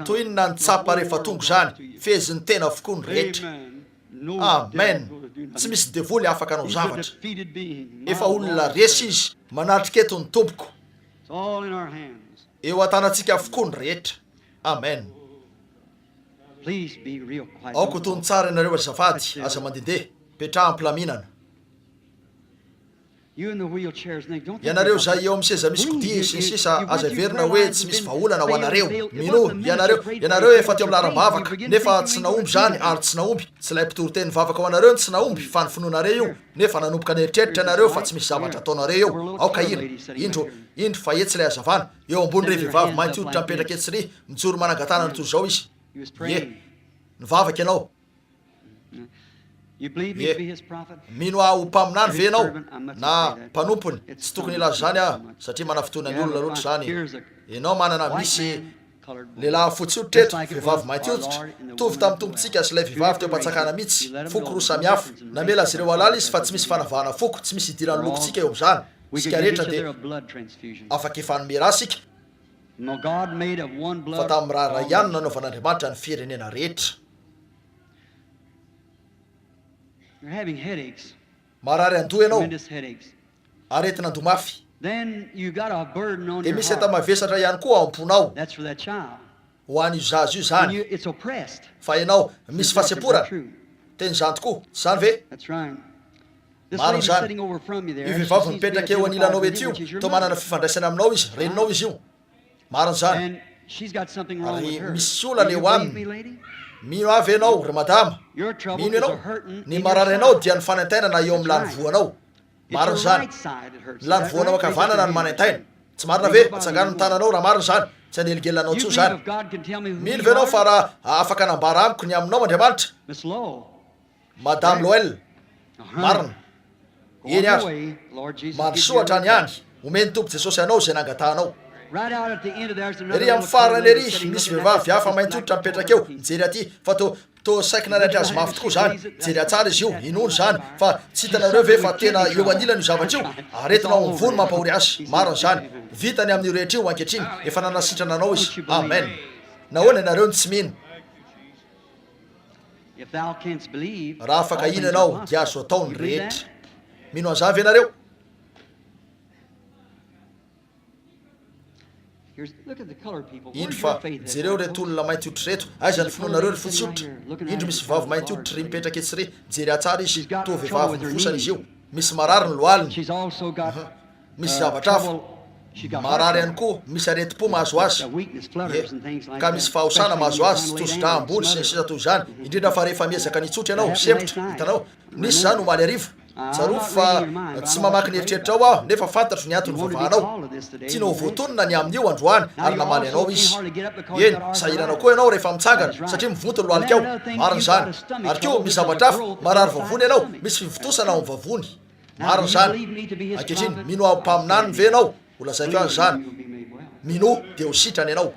toy iny na nitsapa rehefa tongo zany fezin'ny tena avokoa ny rehetra. Amen. Tsy misy devoly afaka anao zavatra efa olona resy izy manatrika eto ny tompoko eo an-tanantsika avokoa ny rehetra. Amen. Aoko tony tsara ianareo azafady aza mandendeha petraha ampilaminana ianareo zay eo amin'ny seza misy kodia sy ny sisa aza verina hoe tsy misy vaholana ho anareo mino ianareo efa teo amin'ny laram-bavaka nefa tsy naomby zany ary tsy naomby tsy lay mpitory-teny vavaka ho anareo tsy naomby fa ny finoanareo io nefa nanomboka nieritreritra ianareo fa tsy misy zavatra ataonareo eo aoka indro fa etsy ilay azavana eo ambony re vehivavy mainty hoditra mipetraka etsy mijoro manangatana ny toy zao izy nivavaka ianao mino aho ho mpaminany ve ianao na mpanompony tsy tokony ilaza zany satria manafotona ny olona loatra zany ianao manana misy lehilahy fotsy hoditra eto vehivavy mainty hoditra tovy tamin'ny tompontsika sy ilay vehivavy teo mpatsakana mihitsy foko roa samihafa namela azy ireo alala izy fa tsy misy fanavahana foko tsy misy idirany lokontsika eo am'zany sika rehetra dia afaka efanome raha sika fa tamin'ny raha ray ihany nanaovan'Andriamanitra ny firenena rehetra. Marary andoha ianao aretina andomafy dia misy entamavesatra ihany koa ao am-ponao ho an'io zazo io zany fa ianao misy fahaseporana teny zany tokoa zany ve marina zany io vehivavy mipetraka eo anilanao ety io to manana fifandraisana aminao izy reninao izy io marina zany ary misy olana eo aminy mino avy ianao ry madama mino ianao ny marary anao dia ny fanaintainana eo amin'ny lany voanao marina zany ny lany voanao akavanana ny manaintaina tsy marina ve atsangano ny tananao raha marina zany tsy aneligelanao tso zany mino ve anao fa raha afaka nambara amiko ny aminao Andriamanitra madame Loel marina eny ary mandrosoatra any any omeny tompo Jesosy anao zay nangatanao ery amin'ny farany ery misy vehivavy hafa mainty hoditra mipetraka eo mijery aty fa to saiky naratra azy mafy tokoa zany jery atsara izy io inono zany fa tsy hitanareo ve fa tena eo anilany io zavatra io aretinao mivony mampahory azy marina zany vitany amin'io rehetra io ankehitriny efa nanasitrana anao izy. Amen. Nahoana ianareo ny tsy mino raha afaka ino ianao dia azo atao ny rehetra mino an'zavy ianareo. Indro fa jereo reto olona mainty hoditra reto aiza ny finoanareo ry fotsy hoditra indro misy vavy mainty hoditra ry mipetraka etsy re jery atsara izy to vehivavy nyvosana izy io misy marary ny lohaliny misy zavatra hafa marary ihany koa misy areti-po mahazo azy ka misy fahosana mahazo azy sy tosodra ambony sy ny sisa toy zany indrindra fa rehefa miezaka nitsotra ianao sempotra hitanao nisy zany ho maly arivo tsaro fa tsy mamaky ny eritreritrao aho nefa fantatro ny antony vavanao tianao voatonona ny amin'io androany ary namaly anao izy eny sahiranao koa ianao rehefa mitsangana satria mivonto ny loalikao mariny zany ary keo misy zavatra hafa marary vavony ianao misy fivotosana ao amin'ny vavony mariny zany ankehitriny mino ampaminany ve ianao ho lazaiko azy zany mino dia ho sitrany ianao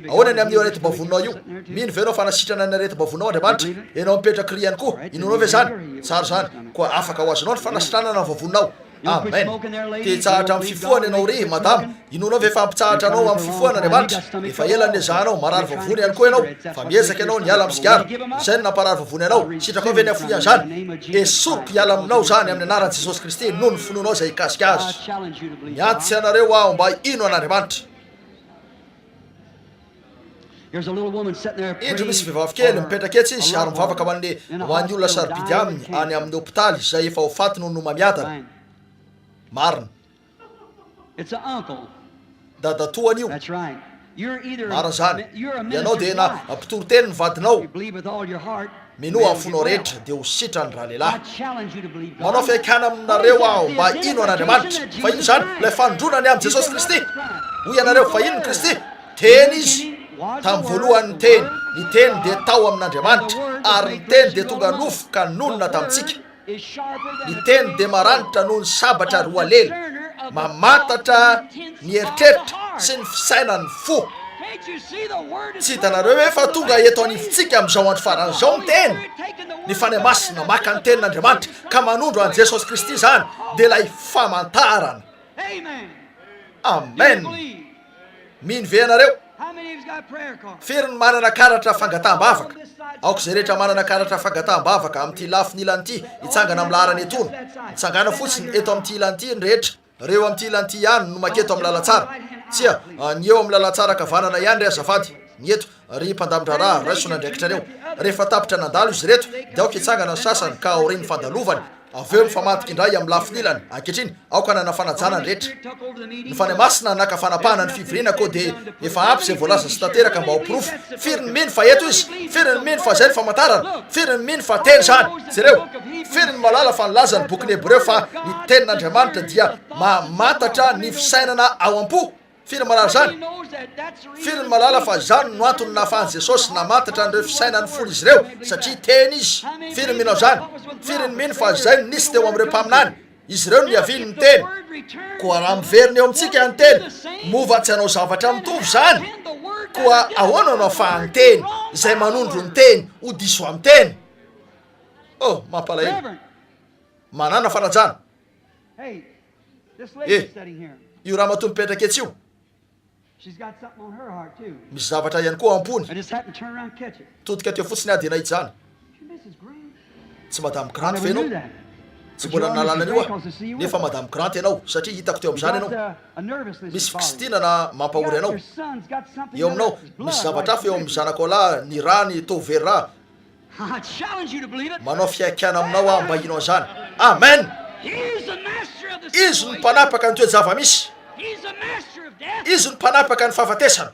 ahoana ny amin'io areti-bavoninao io mino ve ianao fa nasitrana ny areti-bavoninao Andriamanitra ianao mipetraka ry ihany koa inonao ve zany tsara zany koa afaka ho azonao ny fanasitranana ny vavoninao amen te tsahatra amin'ny fifohana ianao ry madama inonao ve fa ampitsahatra anao amin'ny fifohana Andriamanitra efa elany ezahanao marary vavony ihany koa ianao fa miezaka ianao niala amin'ny sigara izay ny namparary vavony ianao sitraka ao ve ny afoliany zany esoroko hiala aminao zany amin'ny anaran'i Jesosy Kristy noho ny finoanao izay hikasika azy miantitsy anareo aho mba ino an'Andriamanitra indro misy vehivavy kely mipetraka etsy izy ary mivavaka man'ny hoan'ny olona sarobidy aminy any amin'ny hôpitaly izay efa ho faty noho no mamiadana marina dadatoany io marina zany ianao dia na mpitory-teny ny vadinao minoa amin'ny fonao rehetra dia ho sitrany raha lehilahy manao fiaikana aminareo aho mba ino an'Andriamanitra fa ino zany ilay fandronany amin'ny Jesosy Kristy hoy ianareo fa ino ny Kristy teny izy tamin'ny voalohany ny teny dia tao amin'Andriamanitra ary ny teny dia tonga nofo ka nonona tamintsika ny teny dia maranitra noho ny sabatra roa lely mamantatra ny eritreritra sy ny fisainany fo tsy hitanareo hoe fa tonga eto anivontsika amin'izao andro faran'izao ny teny ny fanahy masina maka ny tenin'Andriamanitra ka manondro an'i Jesosy Kristy zany dia ilay famantarana amen mino ve ianareo firy ny manana karatra fangataham-bavaka aoko izay rehetra manana karatra fangataham-bavaka amin'ity lafiny ilanyity hitsangana amin'ny laharany etony hitsangana fotsiny eto amin'ity ilanyity ny rehetra reo amin'ity ilanyity ihany no maketo amin'ny lalatsara tsia ny eo amin'ny lalatsara kavanana ihany ry azafady ny eto ry mpandamitra raha raisona ndraikitra reo rehefa tapitra nandalo izy reto dia aoka hitsangana ny sasany ka aoriany fandalovany avy eo mifamadika indray amin'ny lafinilany ankehitriny aoka nana fanajana ny rehetra ny fanahy masina naka fanapahana ny fivoriana koa dia efa ampy izay voalaza sy tanteraka mba ho pirofo firy ny mino fa eto izy firy ny mino fa izay ny famantarana firy ny mino fa teny zany jereo firy ny malala fa nilaza ny boky ny Hebreo fa ny tenin'Andriamanitra dia mamantatra ny fisainana ao am-po firy malala zany firy ny malala fa zany no antony nahafahan'i Jesosy namantatra an'ireo fisainany folo izy ireo satria teny izy firy ny mino zany firy ny mino fa zay nisy teo amin'ireo mpaminany izy ireo no niaviny ny teny koa raha miveriny eo amintsika ny teny mova tsy hanao zavatra mitovy zany koa ahoana anao fa ny teny izay manondro ny teny ho diso amin'ny teny oh mampalahelo manana fanajana io raha matombo mipetraka etsy io misy zavatra ihany koa ampony todika teo fotsiny ady nahity zany tsy madame Grant fe ianao tsy mbola nalalana io ah nefa madame Grant ianao satria hitako teo amin'izany ianao misy fikisitinana mampahory ianao eo aminao misy zavatra hafa eo amin'ny zanako lahy ny rany tovery raha manao fiaikana aminao ah mba ino zany amen izy ny mpanapaka ny toe-java-misy izy ny mpanapaka ny fahafatesana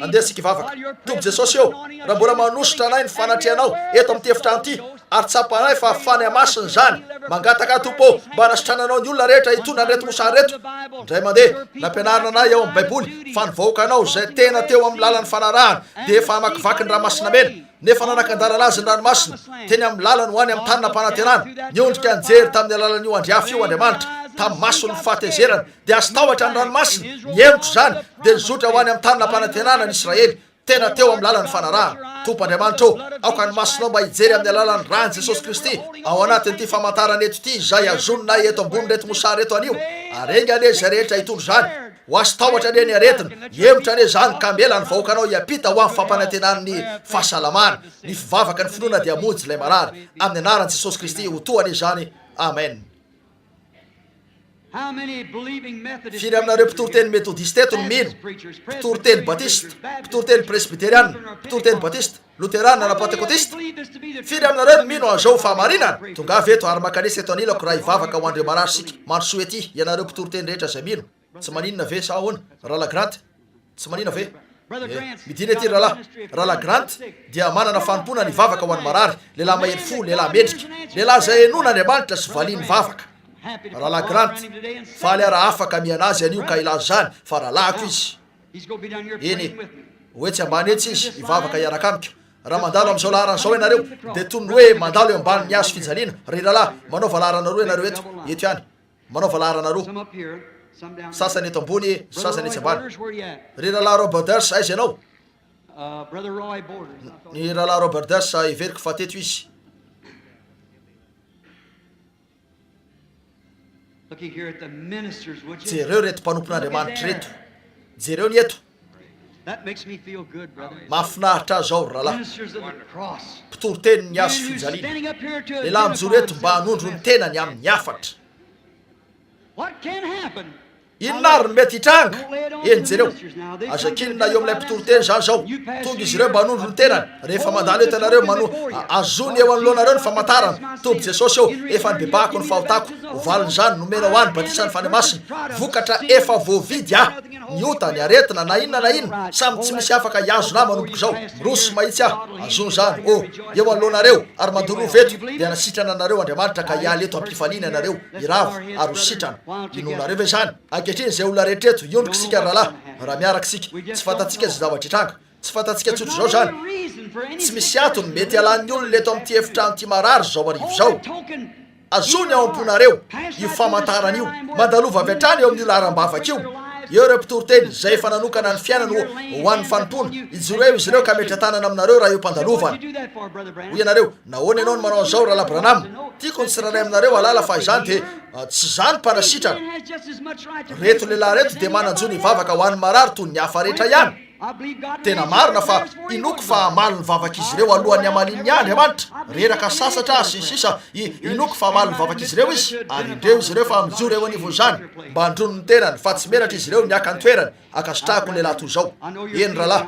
andesika ivavaka tombo Jesosy eo raha mbola manositra anay ny fanatrehanao eto amin'ny tefitra an'ity ary tsapanay fa fany amasiny zany mangataka tompo mba nasitrananao ny olona rehetra hitondra reto mosary reto indray mandeha nampianarina anay eo amin'ny baiboly fa nivahoakanao izay tena teo amin'ny lalan'ny fanarahana dia efa hamakivaky ny ranomasina mena nefa nanakandalana azy ny ranomasina teny amin'ny lalany ho any amin'ny tany nampanantenana niondrika nijery tamin'ny alalan'io andriafy io Andriamanitra tamin'ny maso ny fahatezerana dia azo tahotra ny ranomasina niemotro zany dia nizotra ho any amin'ny tany nampanantenana ny Israely tena teo amin'ny lalan'ny fanarahana tompo Andriamanitra ô aoka ny masonao mba hijery amin'ny alalan'ny rany Jesosy Kristy ao anatin'ity famantarana eto ity izay azononay eto ambony reto mosary eto anio arenga ane izay rehetra hitondro zany ho azo tahotra ane ny aretina hiemotra ane zany ka mela ny vahoakanao hiampita ho amin'ny fampanantenan'ny fahasalamana ny fivavaka ny finoana dia monjy ilay marary amin'ny anaran'i Jesosy Kristy ho toany zany amen firy aminareo mpitory-teny méthodiste eto ny mino mpitory-teny batiste mpitory-teny presbyteriana mpitory-teny batiste luterana na pentekotiste firy aminareo ny mino an'izao fahamarinana tonga avy eto ary makanisa eto anilako raha hivavaka ho andreo marary sika mandrosoa ety ianareo mpitory-teny rehetra izay mino tsy maninona ve sa ahoana raha la Grant tsy maninona ve midiny ty rahalahy Grant dia manana fanompona ny vavaka ho an'ny marary, lehilahy mahely fo, lehilahy mendrika, lehilahy zay enona Andriamanitra sy valiany vavaka. Rahalahy Grant faly raha afaka miana azy anio ka ilazo zany fa rahalahiko izy. Eny hoe tsy ambany etsy izy ivavaka iaraka amiko. Raha mandalo amin'izao laharan'izao ianareo dia toy ny hoe mandalo eo ambany ny hazo fijaliana. Ry rahalahy, manaova laharanareo ianareo eto ihany, manaova laharanareo. Sasany eto ambony, sasany etsy ambany. Ry rahalahy Roberders, aiza ianao? Ny rahalahy Roberders iveriko fa teto izy. Jereo reto mpanompon'Andriamanitra reto, jereo ny eto. Mahafinaritra azy zao rahalahy, mpitoro teny ny hazo fijaliana. Lehilahy mijoro eto mba hanondro ny tenany amin'ny hafatra. Inona ary no mety hitranga? Eny jereo, azakinina eo amin'ilay mpitoro teny zany zao, tonga izy ireo mba hanondro ny tenany. Rehefa mandalo eto ianareo azony eo anoloanareo ny famantarana. Tombo Jesosy eo, efa nibebako ny fahotako, ovaliny zany nomena ho any batisan'ny fanamasina. Vokatra efa voavidy ny ota, ny aretina, na inona, samy tsy misy afaka hiazona manomboka zao. Miroso mahitsy azony zany. Eo anoloanareo ary mandorovo eto dia nasitrana anareo Andriamanitra ka hialy eto ampifaliana ianareo iravo ary ho sitrana. Inonareo ve zany? Ankehitriny zay olona rehetra eto iondrika sika rahalahy, raha miaraka sika, tsy fantatsika zay zavatra hitranga, tsy fantatsika tsotro zao zany. Tsy misy atony mety halan'ny olona eto amin'ity efitrano ty marary zao arivo zao. Azony ao amponareo io famantarana io, mandalova avy hatrany eo amin'ny laharam-bavaka io. Eo ireo mpitoro teny zay efa nanokana ny fiainana ho an'ny fanompona, ijoro izy ireo ka metra tanana aminareo raha io mpandalovana. Hoy ianareo, nahoana ianao no manao an'izao rahalahy Branham? Tiako ny tsiraray aminareo alala fa izany dia tsy zany mpanasitrana. Reto lehilahy reto dia mananjony vavaka ho an'ny marary toy ny hafa rehetra ihany. Tena marina fa inoko fa amaly ny vavaka izy ireo alohan'ny amalin'ny Andriamanitra. Reraka sasatra sisa inoko fa amaly ny vavaka izy ireo izy, ary indreo izy ireo fa mijoro eo anivon'izany mba handrono ny tenany, fa tsy menatra izy ireo miaka ny toerany. Akasitrahako ny lehilahy toy izao. Eny rahalahy,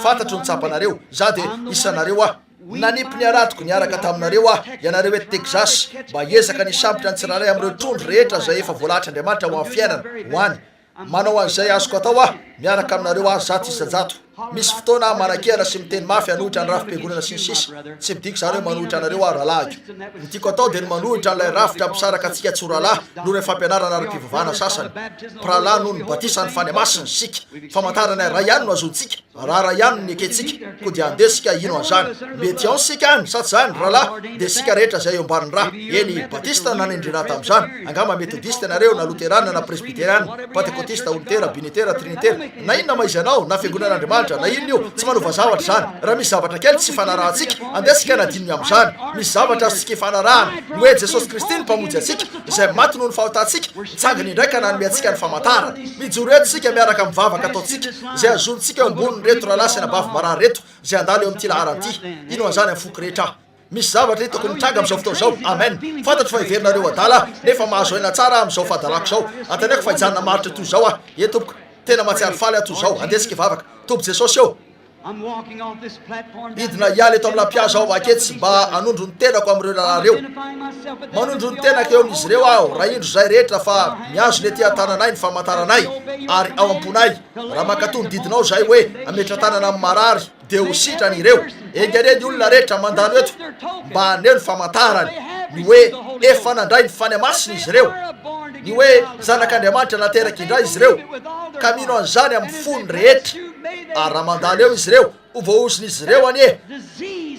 fantatro ny tsapanareo, za dia isanareo nanipy ny aratiko niaraka taminareo ianareo eto Texas mba hiezaka ny sambotra ny tsiraray amin'ireo trondro rehetra zay efa voalahatra Andriamanitra ho amin'ny fiainana ho any. Manao an'izay azoko atao miaraka aminareo zato isan-jato. Misy fotoana manakihana sy miteny mafy hanohitra ny rafim-piangonana sy ny sisa. Tsy midika zareo manohitra anareo rahalahy. Ny tiako atao dia ny manohitra an'ilay rafitra ampisaraka antsika tsy ho rahalahy noho ny fampianarana ara-pivavahana sasany. Pralahy noho ny batisa ny fanamasina sika. Famantarana ray ihany no azontsika. Raha ray ihany no eketsika. Ko dia andesika ino an'izany. Mety ao sika any, sa tsy zany rahalahy? Dia sika rehetra zay eo ambany raha. Eny batista na nendrina tamin'izany. Angama metodiste nareo, na luterana, na presbyteriana, pentekotista, unitera, binitera, trinitera. Na inona maizanao, na fiangonan'Andriamanitra na ino io, tsy manova zavatra zany. Raha misy zavatra kely tsy fanarahantsika, andesika nadininy amin'izany. Misy zavatra azotsika fanarahana. Ny hoe Jesosy Kristy ny mpamonjy antsika, izay maty noho ny fahotantsika, mitsangana indraika nanome antsika ny famantarana. Mijoro eto sika miaraka mivavaka ataotsika, zay azontsika eo amboniny reto rahalahy sy nabavy marary reto, zay andalo eo amin'ity laharan'ity. Ino an'izany amin'ny foky rehetra. Misy zavatra tokony mitranga amin'izao fotoana izao. Amen. Fantatro fa iverinareo adala, nefa mahazo aina tsara amin'izao fahadalako izao. Ataneko fa hijanona maritra toy izao tompoko. Tena mahatsiaro faly toy izao. Andesika hivavaka. Tombo Jesosy eo. Idina hialy eto amin'ny lampiazo aho aketsy mba hanondro ny tenako amin'ireo lalareo. Manondro ny tenako eo amin'izy ireo aho. Raha indro zay rehetra fa miazo le tia tananay ny famantaranay ary ao amponay. Raha mankatony didinao zay hoe ametra tanana amin'ny marary dia ho sitrany ireo. Engane ny olona rehetra mandalo eto mba haneo ny famantarany. Ny hoe efa nandray ny fanamasina izy ireo. Ny hoe zanak'Andriamanitra nateraka indray izy ireo. Ka mino an'izany amin'ny fony rehetra. Ary raha mandalo eo izy ireo, ho voahozony izy ireo anie.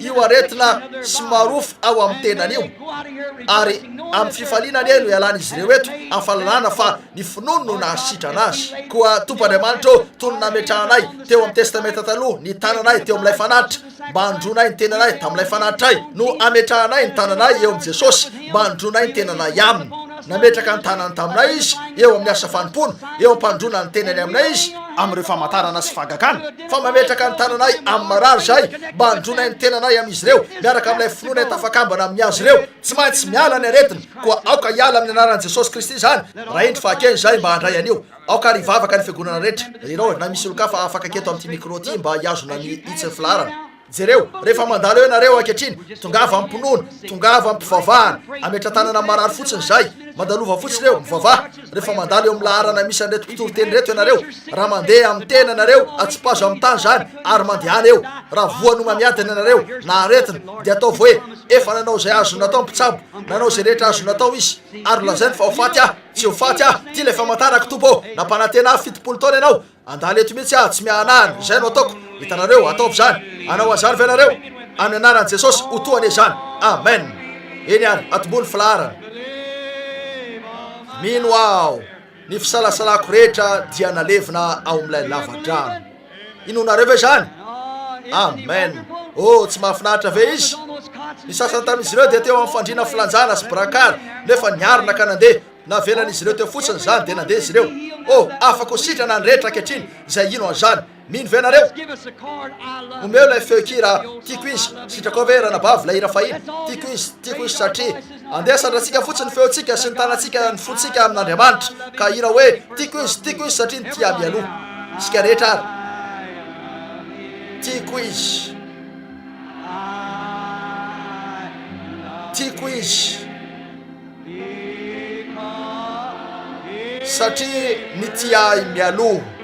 Io aretina sy marofo ao amin'ny tenany io. Ary amin'ny fifaliana anie no ialana izy ireo eto amin'ny fahalalana fa ny finono no nahasitrana azy. Koa Tompon'Andriamanitra toy ny nametrahanay teo amin'ny testamenta taloha ny tananay teo amin'ilay fanatitra mba handronay ny tenanay tamin'ilay fanatitray no ametrahanay ny tananay eo amin'ny Jesosy mba handronay ny tenanay aminy. Nametraka ny tanany taminay izy eo amin'ny asa fanompona, eo ampandrona ny tenany aminay izy amin'ireo famantarana sy fahagagana. Fa mametraka ny tananay amin'ny marary zay mba handronay ny tenanay amin'izy ireo miaraka amin'ilay finoana tafakambana amin'ny azy ireo. Tsy maintsy miala ny aretina, koa aoka hiala amin'ny anaran'i Jesosy Kristy zany. Raha indro fahakeny zay mba handray anio. Aoka rivavaka ny fiangonana rehetra. Ireo na misy olo-kafa afaka keto amin'ity micro ty mba hiazona ny itsy ny filarana. jereo rehefa mandalo eo nareo ankehitriny tongava ampinono tongava ampivavahana ametratanana marary fotsiny zay mandalova fotsiny reo mivavaha rehefa mandalo eo amin'ny laharana misy anreto mpitoroteny reto ianareo raha mandeha amin'ny tena nareo atsipazo amin'ny tany zany ary mandehana eo raha voanoma miadina anareo na aretina de ataovy hoe efa nanao zay azo natao mpitsabo nanao zay rehetra azo natao izy ary lazainy fa ho faty ah tsy ho faty ah ty le famantarako tompo nampanantena fitopolo taona ianao andalo eto mihitsy ah tsy mianahany zay no ataoko hitanareo ataovy zany anao azany ve nareo amin'ny anaran'i Jesosy otoany zany amen eny ary atombony filaharana mino aho ny fisalasalako rehetra dia nalevina ao amin'ilay lavadrano inonareo ve zany amen tsy mahafinaritra ve izy ny sasany tamin'izy ireo de teo amin'ny fandriana filanjana sy brakary nefa niarina ka nandeha navelan'izy ireo teo fotsiny zany de nandeha izy ireo afaka sitrana ny rehetra ankehitriny zay ino an'izany mino ve nareo omeo lay feokira tiako izy sitrako ave ranabavy lay ira fahiny tiako izy satria andeha sandratsika fotsiny feotsika sy ny tanatsika ny fotsika amin'Andriamanitra ka ira hoe tiako izy satria ny tia mialoha sika rehetra ary tiako izy satria ny tia mialoha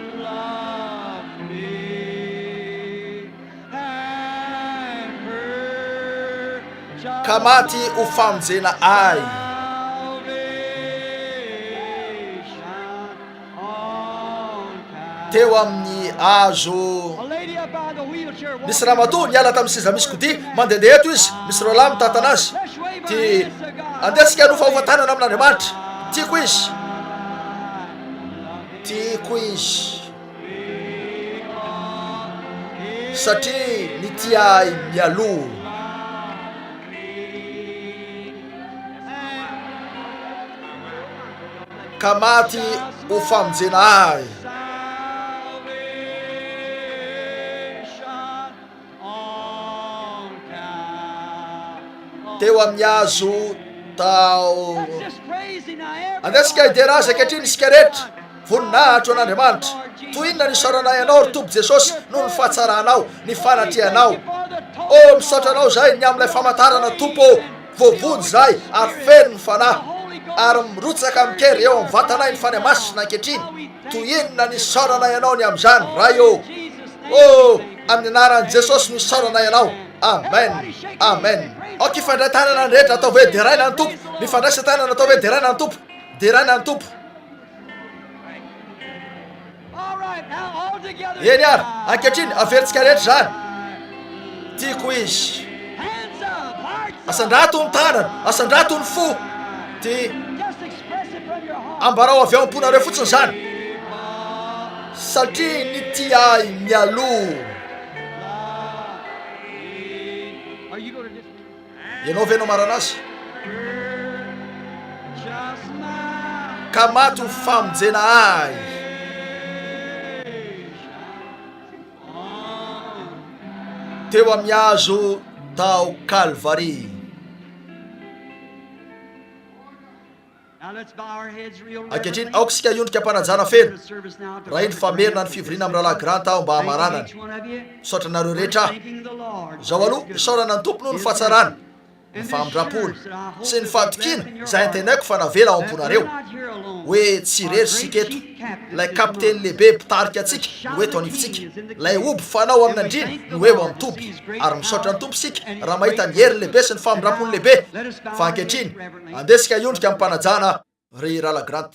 ka maty ho famonjena ay teo amin'ny azo misy raha matoa niala tamin'ny siza misy kody mandehandeha eto izy misy roa lahy mitantana azy ty andesika no fahofatanana amin'Andriamanitra tiako izy satria ny tia mialoha ka maty ho famonjena ay teo amin'ny azo tao andesika iderazy ankehitriny isika rehetra voninahitro an'Andriamanitra toinona ny saranay anao ry Tompo Jesosy no ny fahatsaranao ny fanatrehanao misaotra anao zay ny amin'ilay famantarana Tompo voavody zay ary feno ny fanahy ary mirotsaka mikery eo amin'ny vatanay ny fanamasina ankehitriny toinona ny saranay anao ny amin'izany raha eo amin'ny anaran'i Jesosy ny saranay anao amen ifandray tanana ny rehetra atao hoe deraina ny tompo mifandraisa tanana atao hoe deraina ny tompo eny ary ankehitriny averitsika rehetra zany tiako izy asandrato ny tanana asandrato ny fo ty ambarao avy ao am-ponareo fotsiny zany satria ny tia mialoha ianao venao marana azy ka maty ho famonjena ay teo amin'ny azo tao Calvary ankehitriny aoka isika iondrika ampanajana feno raha iny famerina ny fivoriana amin'ny rahalahy grand tao mba hamaranany misaotra nareo rehetra zao aloha misaorana ny tompo noho ny fahatsarana ny famindrapony sy ny fahatokiana zay antenaiko fa navela ao am-ponareo hoe tsy rery sika eto lay kapiteny lehibe mpitarika atsika no hoe to anifitsika lay oby fanao amin'ny andriny no hoe ho amin'ny tompo ary misaotra ny tompo sika raha mahita ny hery lehibe sy ny famindrapony lehibe fa ankehitriny andesika iondrika amin'ny mpanajana ry rahalahy Grant